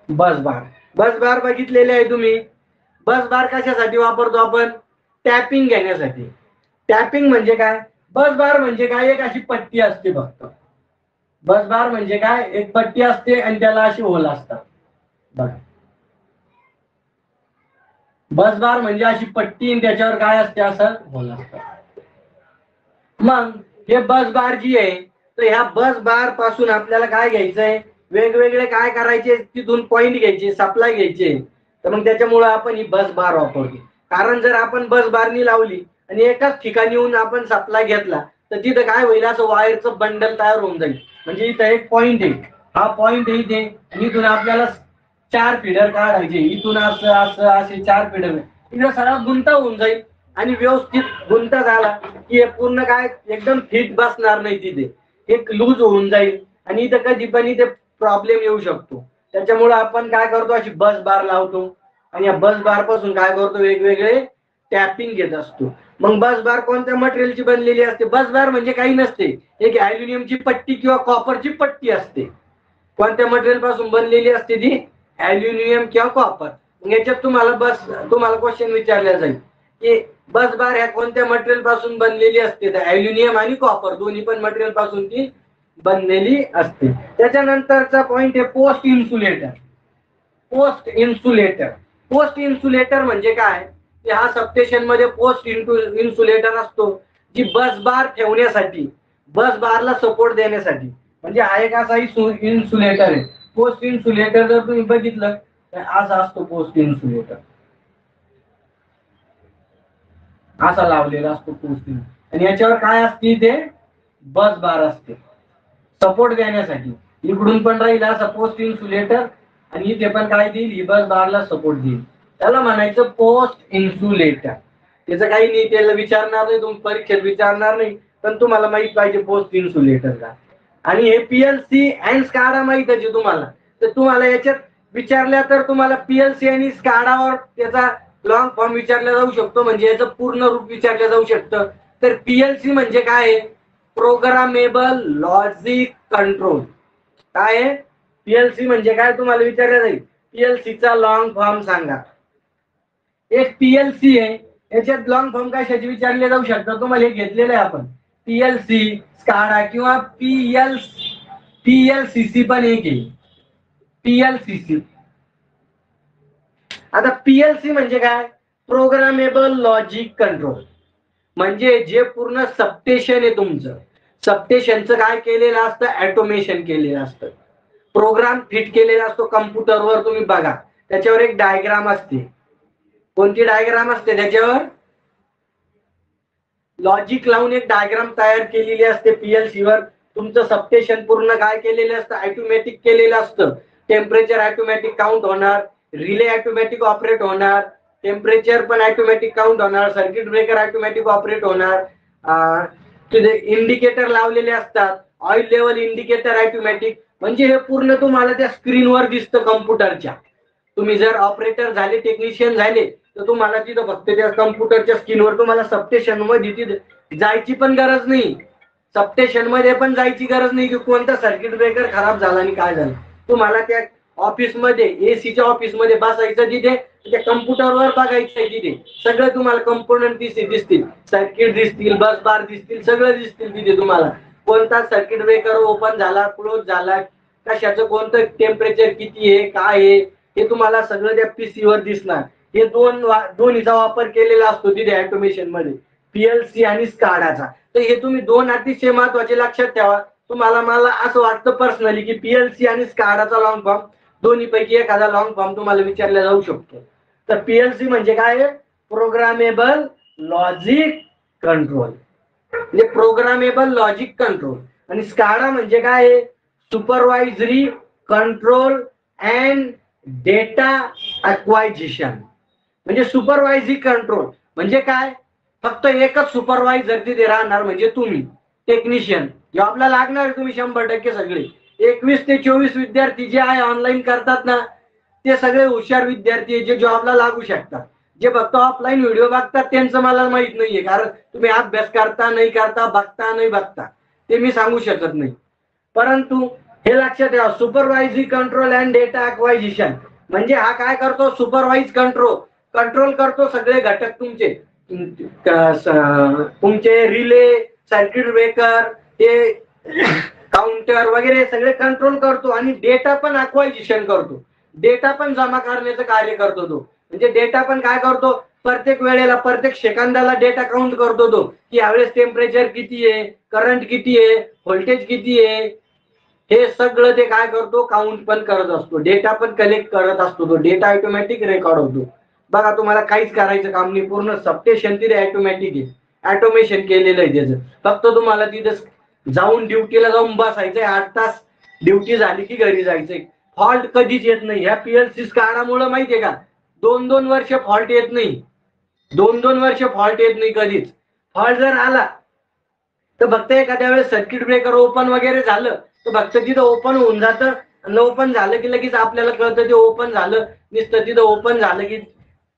बस बार. बस बार बघितलेले आहे तुम्ही. बस बार कशासाठी वापरतो आपण? टॅपिंग घेण्यासाठी. टॅपिंग म्हणजे काय? बस बार म्हणजे काय? एक अशी पट्टी असते फक्त. बस बार म्हणजे काय? एक पट्टी असते आणि त्याला अशी होल असतात बघा. बस बार म्हणजे अशी पट्टी आणि त्याच्यावर काय असते? असं होल असतं. मग हे बस बार जी आहे, तर ह्या बस बार पासून आपल्याला काय घ्यायचंय? वेगवेगळे काय करायचे? तिथून पॉइंट घ्यायचे, सप्लाय घ्यायचे. तर मग त्याच्यामुळे आपण ही बस बार वापरतो. कारण जर आपण बस बारनी लावली आणि एकाच ठिकाणी येऊन आपण सप्लाय घेतला तर तिथं काय होईल? असं वायरचं बंडल तयार होऊन जाईल. म्हणजे इथं एक पॉइंट आहे, हा पॉइंट आहे इथे, आणि इथून आपल्याला 4 फीडर काढायचे. इथून असं असं असे 4 फीडर. इथं सगळा गुंता होऊन जाईल आणि व्यवस्थित गुंता झाला की पूर्ण काय एकदम फिट बसणार नाही, तिथे एक लूज होऊन जाईल आणि इथं कधी पण इथे प्रॉब्लेम येऊ शकतो. त्याच्यामुळे आपण काय करतो? अशी बस बार लावतो आणि या बस बार पासून काय करतो? वेगवेगळे टॅपिंग घेत असतो. मग बस बार कोणत्या मटेरियलची बनलेली असते? बस बार म्हणजे काही नसते, एक अल्युमिनियमची पट्टी किंवा कॉपरची पट्टी असते. कोणत्या मटेरियल पासून बनलेली असते ती? अल्युमिनियम किंवा कॉपर. याच्यात तुम्हाला क्वेश्चन विचारला जाईल की बस बार ह्या कोणत्या मटेरियल पासून बनलेली असते? तर अल्युमिनियम आणि कॉपर दोन्ही पण मटेरियल पासून ती बनलेली असते. त्याच्यानंतरचा पॉइंट आहे post insulator. Post insulator. Post insulator म्हणजे काय? हा सबस्टेशन मध्ये पोस्ट इन्सुलेटर असतो, जी बस बार ठेवण्यासाठी, बस बारला सपोर्ट देण्यासाठी. म्हणजे हा एक असा इन्सुलेटर आहे. पोस्ट इन्सुलेटर जर तुम्ही बघितलं तर असा असतो पोस्ट इन्सुलेटर. असा लावलेला असतो पोस्ट. आणि याच्यावर काय असते? ते बस बार असते सपोर्ट देण्यासाठी. इकडून पण राहील असा पोस्ट इन्सुलेटर आणि इथे पण काय देईल? ही बस बारला सपोर्ट देईल. त्याला म्हणायचं पोस्ट इन्सुलेटर. त्याचं काही नाही, त्याला विचारणार नाही, तुम्ही परीक्षेत विचारणार नाही, पण तुम्हाला माहित पाहिजे पोस्ट इन्सुलेटर का. आणि हे पीएलसी अँड स्काडा माहित आहे तुम्हाला. तर तुम्हाला याच्यात विचारल्या तर तुम्हाला पीएलसी आणि स्काडावर त्याचा लॉंग फॉर्म विचारला जाऊ शकतो, म्हणजे याचं पूर्ण रूप विचारलं जाऊ शकतं. तर पीएलसी म्हणजे काय आहे? Programmable logic control. काय आहे? पीएलसी म्हणजे काय तुम्हाला विचारलं जाईल. पीएलसीचा लॉंग फॉर्म सांगा. एक पीएलसी आहे, याच्यात लॉंग फॉर्म कशाची विचारले जाऊ शकतं? तुम्हाला हे घेतलेलं आहे आपण. पीएलसी, स्काडा किंवा पीएलसीसी पण एक आहे. पीएलसीसी. आता पीएलसी म्हणजे काय? Programmable logic control. म्हणजे जे पूर्ण सबस्टेशन आहे तुमचं, सबस्टेशनचं काय केलेलं असतं? ऑटोमेशन केलेलं असतं. प्रोग्राम फिट केलेला असतो कम्प्युटरवर. तुम्ही बघा, त्याच्यावर एक डायग्राम असते. कोणती डायग्राम असते? त्याच्यावर लॉजिक लावून एक डायग्राम तयार केलेली असते. पीएलसी वर तुमचं सबस्टेशन पूर्ण काय केलेलं असतं? ऑटोमॅटिक केलेलं असतं. टेम्परेचर ऑटोमॅटिक काउंट होणार, रिले ऑटोमॅटिक ऑपरेट होणार, टेम्परेचर पण ऑटोमॅटिक काउंट होणार, सर्किट ब्रेकर ऑटोमॅटिक ऑपरेट होणार, तुझे इंडिकेटर लावलेले असतात, ऑइल लेवल इंडिकेटर ऑटोमॅटिक. म्हणजे हे पूर्ण तुम्हाला त्या स्क्रीनवर दिसतं कम्प्युटरच्या. तुम्ही जर ऑपरेटर झाले, टेक्निशियन झाले, तर तुम्हाला तिथं फक्त त्या कम्प्युटरच्या स्क्रीनवर तुम्हाला सबस्टेशन मध्ये तिथे जायची पण गरज नाही. सबस्टेशन मध्ये पण जायची गरज नाही की कोणता सर्किट ब्रेकर खराब झाला आणि काय झालं. तुम्हाला त्या ऑफिसमध्ये, एसीच्या ऑफिसमध्ये बसायचं, तिथे त्या कम्प्युटरवर बघायचं आहे. तिथे सगळं तुम्हाला कंपोनंट दिसतील, सर्किट दिसतील, बस बार दिसतील, सगळं दिसतील तिथे तुम्हाला. कोणता सर्किट ब्रेकर ओपन झाला, क्लोज झाला, कशाचं कोणतं टेम्परेचर किती आहे, काय आहे, हे तुम्हाला सगळं त्या पीसी वर दिसणार. हे दोन्हीचा वापर केलेला असतो तिथे ऑटोमेशन मध्ये, पीएलसी आणि स्काडाचा. तर हे तुम्ही दोन अतिशय महत्वाचे लक्षात ठेवा. मला असं वाटतं पर्सनली की पीएलसी आणि स्काडाचा लॉंग फॉर्म दोन्ही पैकी एखादा लॉंग फॉर्म तुम्हाला विचारला जाऊ शकतो. तर पीएलसी म्हणजे काय? Programmable logic control. म्हणजे प्रोग्रामेबल लॉजिक कंट्रोल. आणि स्काडा म्हणजे काय? Supervisory control and data acquisition. म्हणजे सुपरवायझरी कंट्रोल म्हणजे काय? फक्त एकच सुपरवायझर तिथे राहणार, म्हणजे तुम्ही टेक्निशियन. जॉबला लागणार तुम्ही 100% सगळे 21 ते 24 विद्यार्थी जे आहे ऑनलाईन करतात ना, ते सगळे हुशार विद्यार्थी जे जॉबला लागू शकतात. जे फक्त ऑफलाईन व्हिडिओ बघतात त्यांचं मला माहित नाहीये, कारण तुम्ही अभ्यास करता नाही करता, बघता नाही बघता, ते मी सांगू शकत नाही. परंतु हे लक्षात ठेवा. Supervisory control and data acquisition म्हणजे हा काय करतो, सुपरवाइज कंट्रोल करतो सगळे घटक तुमचे, तुमचे रिले, सर्किट ब्रेकर, ते काउंटर वगैरे सगळे कंट्रोल करतो आणि डेटा पण अक्वायझिशन करतो, डेटा पण जमा करण्याचं कार्य करतो तो. म्हणजे डेटा पण काय करतो, प्रत्येक वेळेला प्रत्येक सेकंदाला डेटा काउंट करतो तो, की यावेळेस टेम्परेचर किती आहे, करंट किती आहे, व्होल्टेज किती आहे, हे सगळं ते काय करतो, काउंट पण करत असतो, डेटा पण कलेक्ट करत असतो तो. डेटा ऑटोमॅटिक रेकॉर्ड होतो. बघा तुम्हाला काहीच करायचं काम नाही, पूर्ण सबस्टेशन तिथे ऑटोमॅटिक आहे, ऑटोमेशन केलेलं आहे त्याचं. फक्त तुम्हाला तिथं जाऊन ड्युटीला जाऊन बसायचंय, 8 तास ड्युटी झाली की घरी जायचंय. फॉल्ट कधीच येत नाही ह्या पीएलसी काळामुळे, माहितीये का. 2-2 वर्ष फॉल्ट येत नाही, 2-2 वर्ष फॉल्ट येत नाही कधीच. फॉल्ट जर आला तर फक्त एखाद्या वेळेस सर्किट ब्रेकर ओपन वगैरे झालं तर फक्त तिथं ओपन होऊन जातं, ओपन झालं की लगेच आपल्याला कळतं ते ओपन झालं. नुसतं तिथं ओपन झालं की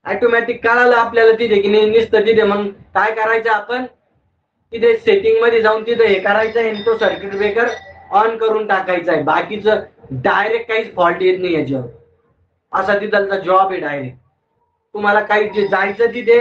ऑटोमॅटिक कळालं आपल्याला तिथे की नाही, नुसतं तिथे मग काय करायचं, आपण तिथे सेटिंग मध्ये जाऊन तिथे हे करायचं आणि तो सर्किट ब्रेकर ऑन करून टाकायचा आहे. बाकीचं डायरेक्ट काहीच फॉल्ट येत नाही याच्यावर. असा तिथलचा जॉब आहे डायरेक्ट. तुम्हाला काही जायचं तिथे,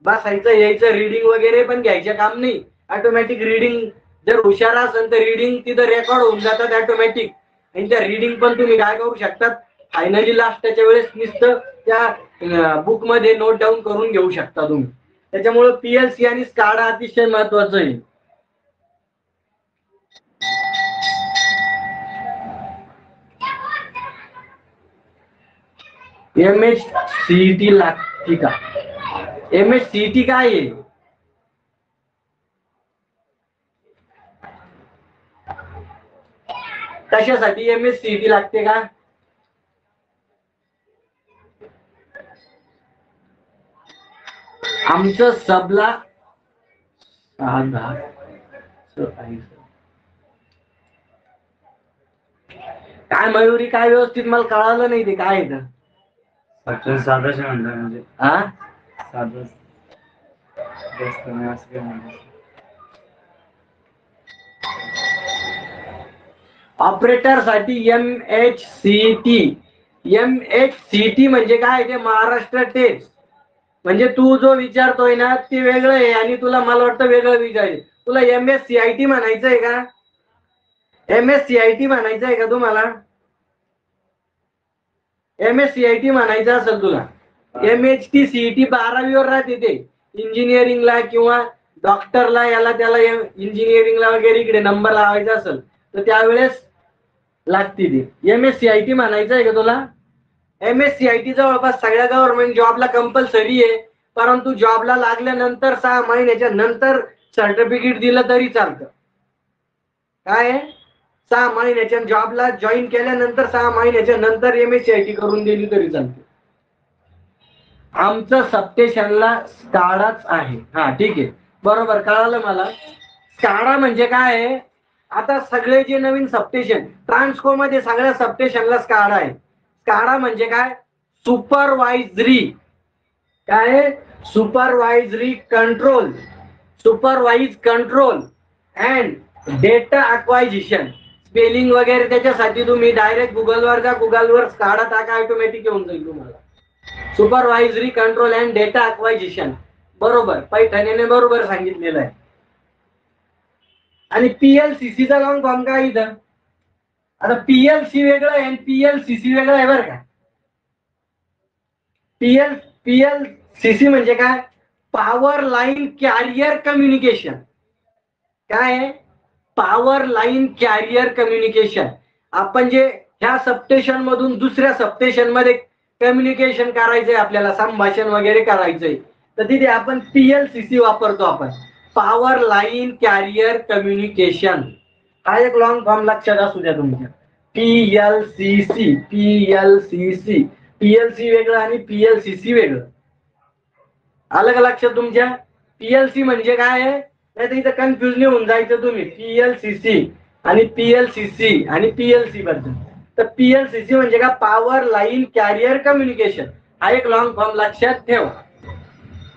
बसायचं, यायचं, रिडिंग वगैरे पण घ्यायचं काम नाही. ऑटोमॅटिक रिडिंग जर हुशार असेल तर रिडिंग तिथं रेकॉर्ड होऊन जातात ऑटोमॅटिक, आणि त्या रिडिंग पण तुम्ही काय करू शकतात, फायनली लास्टच्या वेळेस नुसतं त्या बुक मध्ये नोट डाऊन करून घेऊ शकता तुम्ही. त्याच्यामुळे पीएलसी आणि स्काडा अतिशय महत्वाचं आहे. MHCET लागते का? MHCET काय आहे? कशासाठी MHCET लागते का? आमचं सबला काय मयुरी, काय व्यवस्थित मला कळालं नाही ते काय आहे. साधाच म्हणतात म्हणजे हा साधं जास्त नाही असं काय म्हणतात. ऑपरेटर साठी MHCET. MHCET म्हणजे काय, ते महाराष्ट्र टेस्ट. म्हणजे तू जो विचारतोय ना ते वेगळं आहे आणि तुला मला वाटतं वेगळं विचारेल. तुला MSCIT म्हणायचंय का? MSCIT म्हणायचंय का तुम्हाला? MSCIT म्हणायचं असेल तुला, MHTCET 12वीवर राहते ते, इंजिनिअरिंगला किंवा डॉक्टरला, याला त्याला इंजिनिअरिंगला वगैरे इकडे नंबर लावायचा असेल तर त्यावेळेस लागते ती. MSCIT म्हणायचं आहे का तुला? MSCIT जवळपास सगळ्या गव्हर्नमेंट जॉबला कंपल्सरी आहे, परंतु जॉबला लागल्यानंतर 6 महिन्याच्या नंतर सर्टिफिकेट दिलं तरी चालतं. काय 6 महिन्याच्या जॉबला जॉईन केल्यानंतर 6 महिन्याच्या नंतर MSCIT करून दिली तरी चालते. आमचं सबस्टेशनला स्काडाच आहे. हा ठीक आहे, बरोबर, कळालं मला. स्काडा म्हणजे काय आहे, आता सगळे जे नवीन सबस्टेशन, ट्रान्सको मध्ये सगळ्या सबस्टेशनला स्काडा आहे. स्काडा म्हणजे काय, सुपरवायझरी, काय, supervisory control, supervise control and data acquisition. Spelling वगैरे त्याच्यासाठी तुम्ही डायरेक्ट गुगलवर जा, गुगलवर स्काडा टाका, ऑटोमॅटिक येऊन जाईल तुम्हाला. सुपरवायझरी कंट्रोल अँड डेटा अक्वायझिशन, बरोबर, पैठणीने बरोबर सांगितलेलं आहे. आणि PLCCचा लॉंग फॉर्म काय इथं, आता PLC वेगळं आहे आणि PLCC वेगळं आहे बरं का. PLCC म्हणजे काय, पॉवर लाईन कॅरियर कम्युनिकेशन. काय आहे, पॉवर लाईन कॅरियर कम्युनिकेशन. आपण जे ह्या सबस्टेशन मधून दुसऱ्या सबस्टेशन मध्ये कम्युनिकेशन करायचंय, आपल्याला संभाषण वगैरे करायचंय, तर तिथे आपण PLCC वापरतो आपण, पॉवर लाईन कॅरियर कम्युनिकेशन. हा एक लॉंग फॉर्म लक्षात असू द्या तुमच्या, PLCC. PLC वेगळं आणि PLCC वेगळं, आलं का लक्षात तुमच्या. PLC म्हणजे काय आहे, नाही तर इथं कन्फ्युज होऊन जायचं तुम्ही, PLCC आणि PLCC आणि PLC बद्दल. तर PLCC म्हणजे का, पॉवर लाईन कॅरियर कम्युनिकेशन. हा एक लॉंग फॉर्म लक्षात ठेव,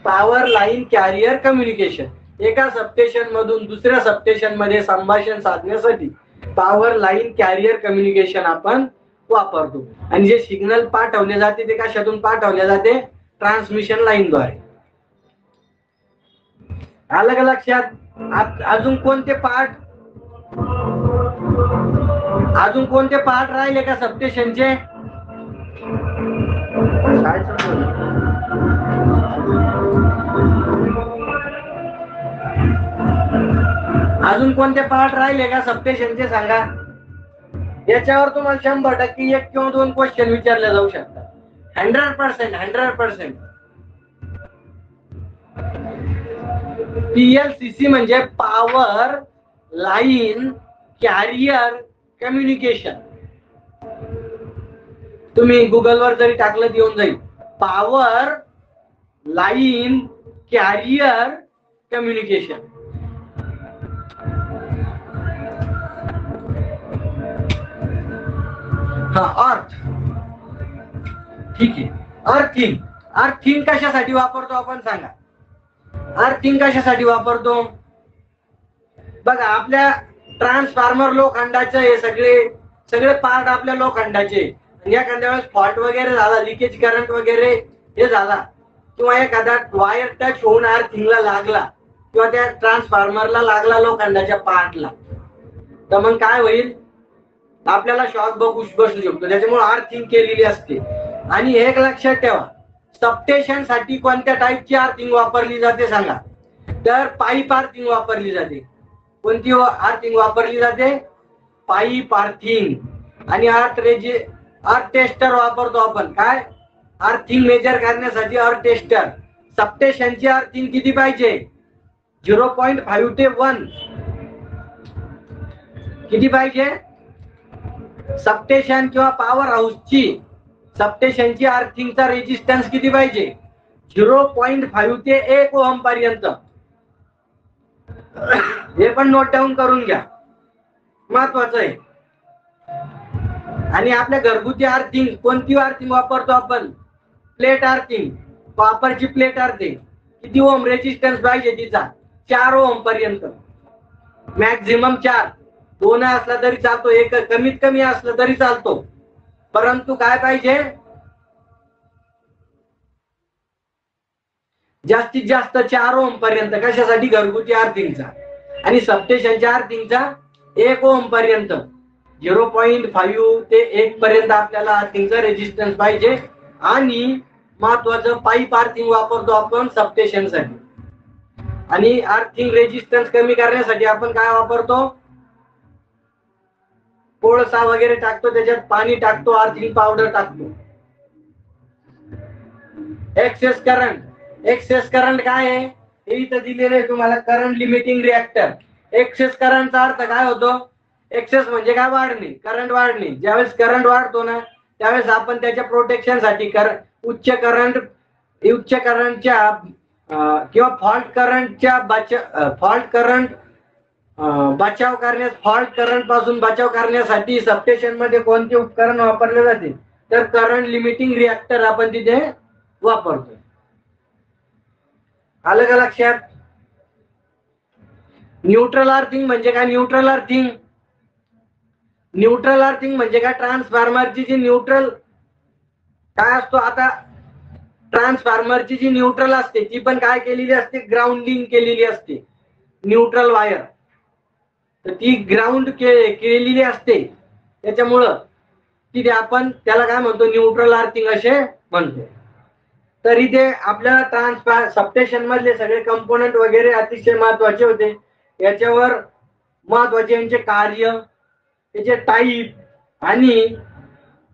पॉवर लाईन कॅरियर कम्युनिकेशन. एका सबस्टेशन मधून दुसऱ्या सबस्टेशन मध्ये संभाषण साधण्यासाठी पॉवर लाईन कॅरियर कम्युनिकेशन आपण वापरतो. आणि जे सिग्नल पाठवले जाते ते कशातून पाठवले जाते? ट्रान्समिशन लाईनद्वारे. आलं का लक्षात? अजून कोणते पार्ट राहिले का सबस्टेशनचे? अजून कोणते पार्ट राहिले का सबस्टेशनचे सांगा. याच्यावर तुम्हाला 100% एक किंवा दोन क्वेश्चन विचारले जाऊ शकतात. 100%. PLCC म्हणजे पॉवर लाईन कॅरियर कम्युनिकेशन. तुम्ही गुगलवर जरी टाकलं येऊन जाईल. Power line carrier communication. हा, अर्थ. ठीक आहे. अर्थिंग कशासाठी वापरतो आपण सांगा. अर्थिंग कशासाठी वापरतो? बघा, आपल्या ट्रान्सफॉर्मर लोखंडाचे हे सगळे पार्ट आपल्या लोखंडाचे. एखाद्या वेळेस फॉल्ट वगैरे झाला, लिकेज करंट वगैरे हे झाला, किंवा एखादा वायर टच होऊन अर्थिंगला लागला किंवा त्या ट्रान्सफॉर्मरला लागला लोखंडाच्या पार्टला, तर मग काय होईल? आपल्याला शॉक बसू शकतो. त्याच्यामुळे अर्थिंग केलेली असते. आणि एक लक्षात ठेवा, सबस्टेशन साठी कोणत्या टाईपची अर्थिंग वापरली जाते सांगा. तर पाईप अर्थिंग वापरली जाते. कोणती अर्थिंग वापरली जाते? Pipe earthing. आणि अर्थ टेस्टर वापरतो आपण. काय? अर्थिंग मेजर करण्यासाठी अर्थ टेस्टर. सबस्टेशनची अर्थिंग किती पाहिजे? 0.5 ते 1. किती पाहिजे? सबस्टेशन किंवा पॉवर हाऊसची सबस्टेशनची अर्थिंगचा रेजिस्टन्स किती पाहिजे? 0.5 ते 1 ओहम पर्यंत. हे पण नोट डाऊन करून घ्या, महत्वाचं आहे. आणि आपल्या घरगुती अर्थिंग कोणती अर्थिंग वापरतो आपण? Plate earthing. कॉपरची प्लेट अर्थिंग. किती ओहम रेजिस्टन्स पाहिजे तिचा? 4 ओहम पर्यंत. मॅक्झिमम 4. 2 असला तरी चालतो, एक कमीत कमी असलं तरी चालतो, परंतु काय पाहिजे? जास्तीत जास्त 4 ओहम पर्यंत. कशासाठी? घरगुती अर्थिंगचा. आणि सबस्टेशनच्या अर्थिंगचा 1 ओहम पर्यंत. 0.5 ते 1 पर्यंत आपल्याला अर्थिंगचा रेजिस्टन्स पाहिजे. आणि महत्वाचं, पाईप अर्थिंग वापरतो आपण सबस्टेशन साठी. आणि अर्थिंग रेजिस्टन्स कमी करण्यासाठी आपण काय वापरतो? कोळसा वगैरे टाकतो, त्याच्यात पाणी टाकतो, अर्थिंग पावडर टाकतो. एक्सेस करंट काय आहे? हे इथं दिलेलं आहे तुम्हाला. Current limiting reactor. एक्सेस करंटचा अर्थ काय होतो? एक्सेस म्हणजे काय? वाढणे, करंट वाढणे. ज्यावेळेस करंट वाढतो ना, त्यावेळेस आपण त्याच्या प्रोटेक्शन साठी उच्च करंटच्या किंवा फॉल्ट करंट पासून बचाव करण्यासाठी सबस्टेशन मध्ये कोणते उपकरण वापरले जाते? तर करंट लिमिटिंग रिएक्टर आपण तिथे वापरतो. आलं का लक्षात? न्यूट्रल अर्थिंग म्हणजे काय? न्यूट्रल अर्थिंग म्हणजे काय? ट्रान्सफॉर्मरची जी न्यूट्रल काय असतो? आता ट्रान्सफॉर्मरची जी न्यूट्रल असते ती पण काय केलेली असते? ग्राउंडिंग केलेली असते. न्यूट्रल वायर तर ती ग्राउंड केलेली असते. त्याच्यामुळं तिथे आपण त्याला काय म्हणतो? न्यूट्रल अर्थिंग असे म्हणतो. तर इथे आपल्याला सबस्टेशन मधले सगळे कंपोनंट वगैरे अतिशय महत्वाचे होते. याच्यावर महत्वाचे यांचे कार्य, त्याचे टाईप आणि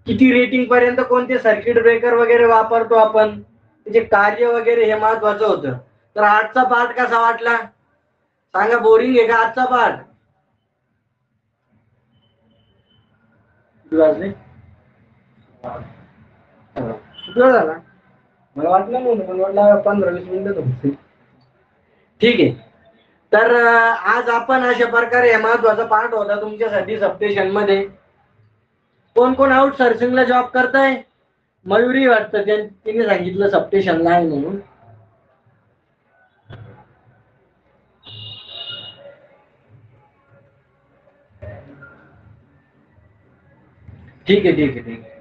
किती रेटिंग पर्यंत कोणते सर्किट ब्रेकर वगैरे वापरतो आपण, त्याचे कार्य वगैरे हे महत्वाचं होतं. तर आजचा पाठ कसा वाटला सांगा? बोरिंग आहे का आजचा पाठ? झाला मला वाटलं नव्हतं, पण वाटलं 15-20 मिनिटं. ठीक आहे. तर आज आपण अशा प्रकारे महत्वाचा पार्ट होता तुमच्यासाठी सबस्टेशन मध्ये. कोण कोण आउटसोर्सिंगला जॉब करताय? मयुरी वाटतं, तिने सांगितलं सबस्टेशनला आहे म्हणून. ठीक आहे ठीक आहे ठीक आहे.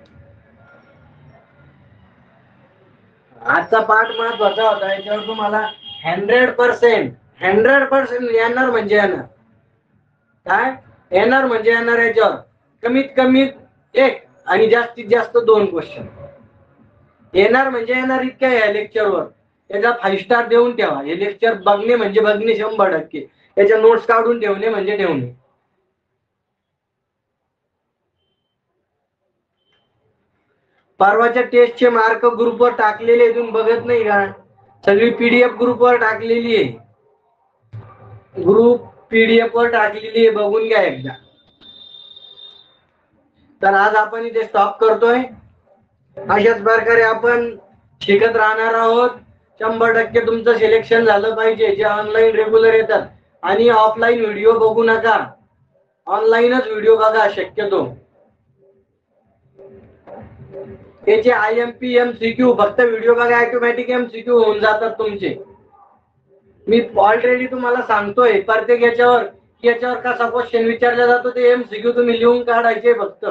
आजचा पाठ महत्वाचा होता, याच्यावर तुम्हाला 100% येणार म्हणजे येणार. काय येणार म्हणजे येणार, याच्यावर कमीत कमी एक आणि जास्तीत जास्त 2 क्वेश्चन येणार म्हणजे येणार इतक्या या लेक्चरवर. त्याचा 5 स्टार देऊन ठेवा. हे लेक्चर बघणे म्हणजे बघणे 100%. त्याच्या नोट्स काढून ठेवणे म्हणजे ठेवणे. परवाच्या टेस्टचे मार्क ग्रुपवर टाकलेले, तुम्ही बघत नाही का? सगळी पीडीएफ ग्रुपवर टाकलेली आहे. ग्रुप पीडीएफ वर टाकलेली आहे, बघून घ्या एकदा. तर आज आपण इथे स्टॉप करतोय. अशाच प्रकारे आपण शिकत राहणार आहोत. 100% तुमचं सिलेक्शन झालं पाहिजे. जे ऑनलाईन रेग्युलर येतात, आणि ऑफलाईन व्हिडिओ बघू नका, ऑनलाईनच व्हिडिओ बघा शक्यतो. त्याचे IMP MCQ फक्त व्हिडिओ बघा, ऑटोमॅटिक MCQ होऊन जातात तुमचे. मी ऑलरेडी तुम्हाला सांगतोय प्रत्येक याच्यावर कसा क्वेश्चन विचारला जातो ते MCQ तुम्ही लिहून काढायचे फक्त.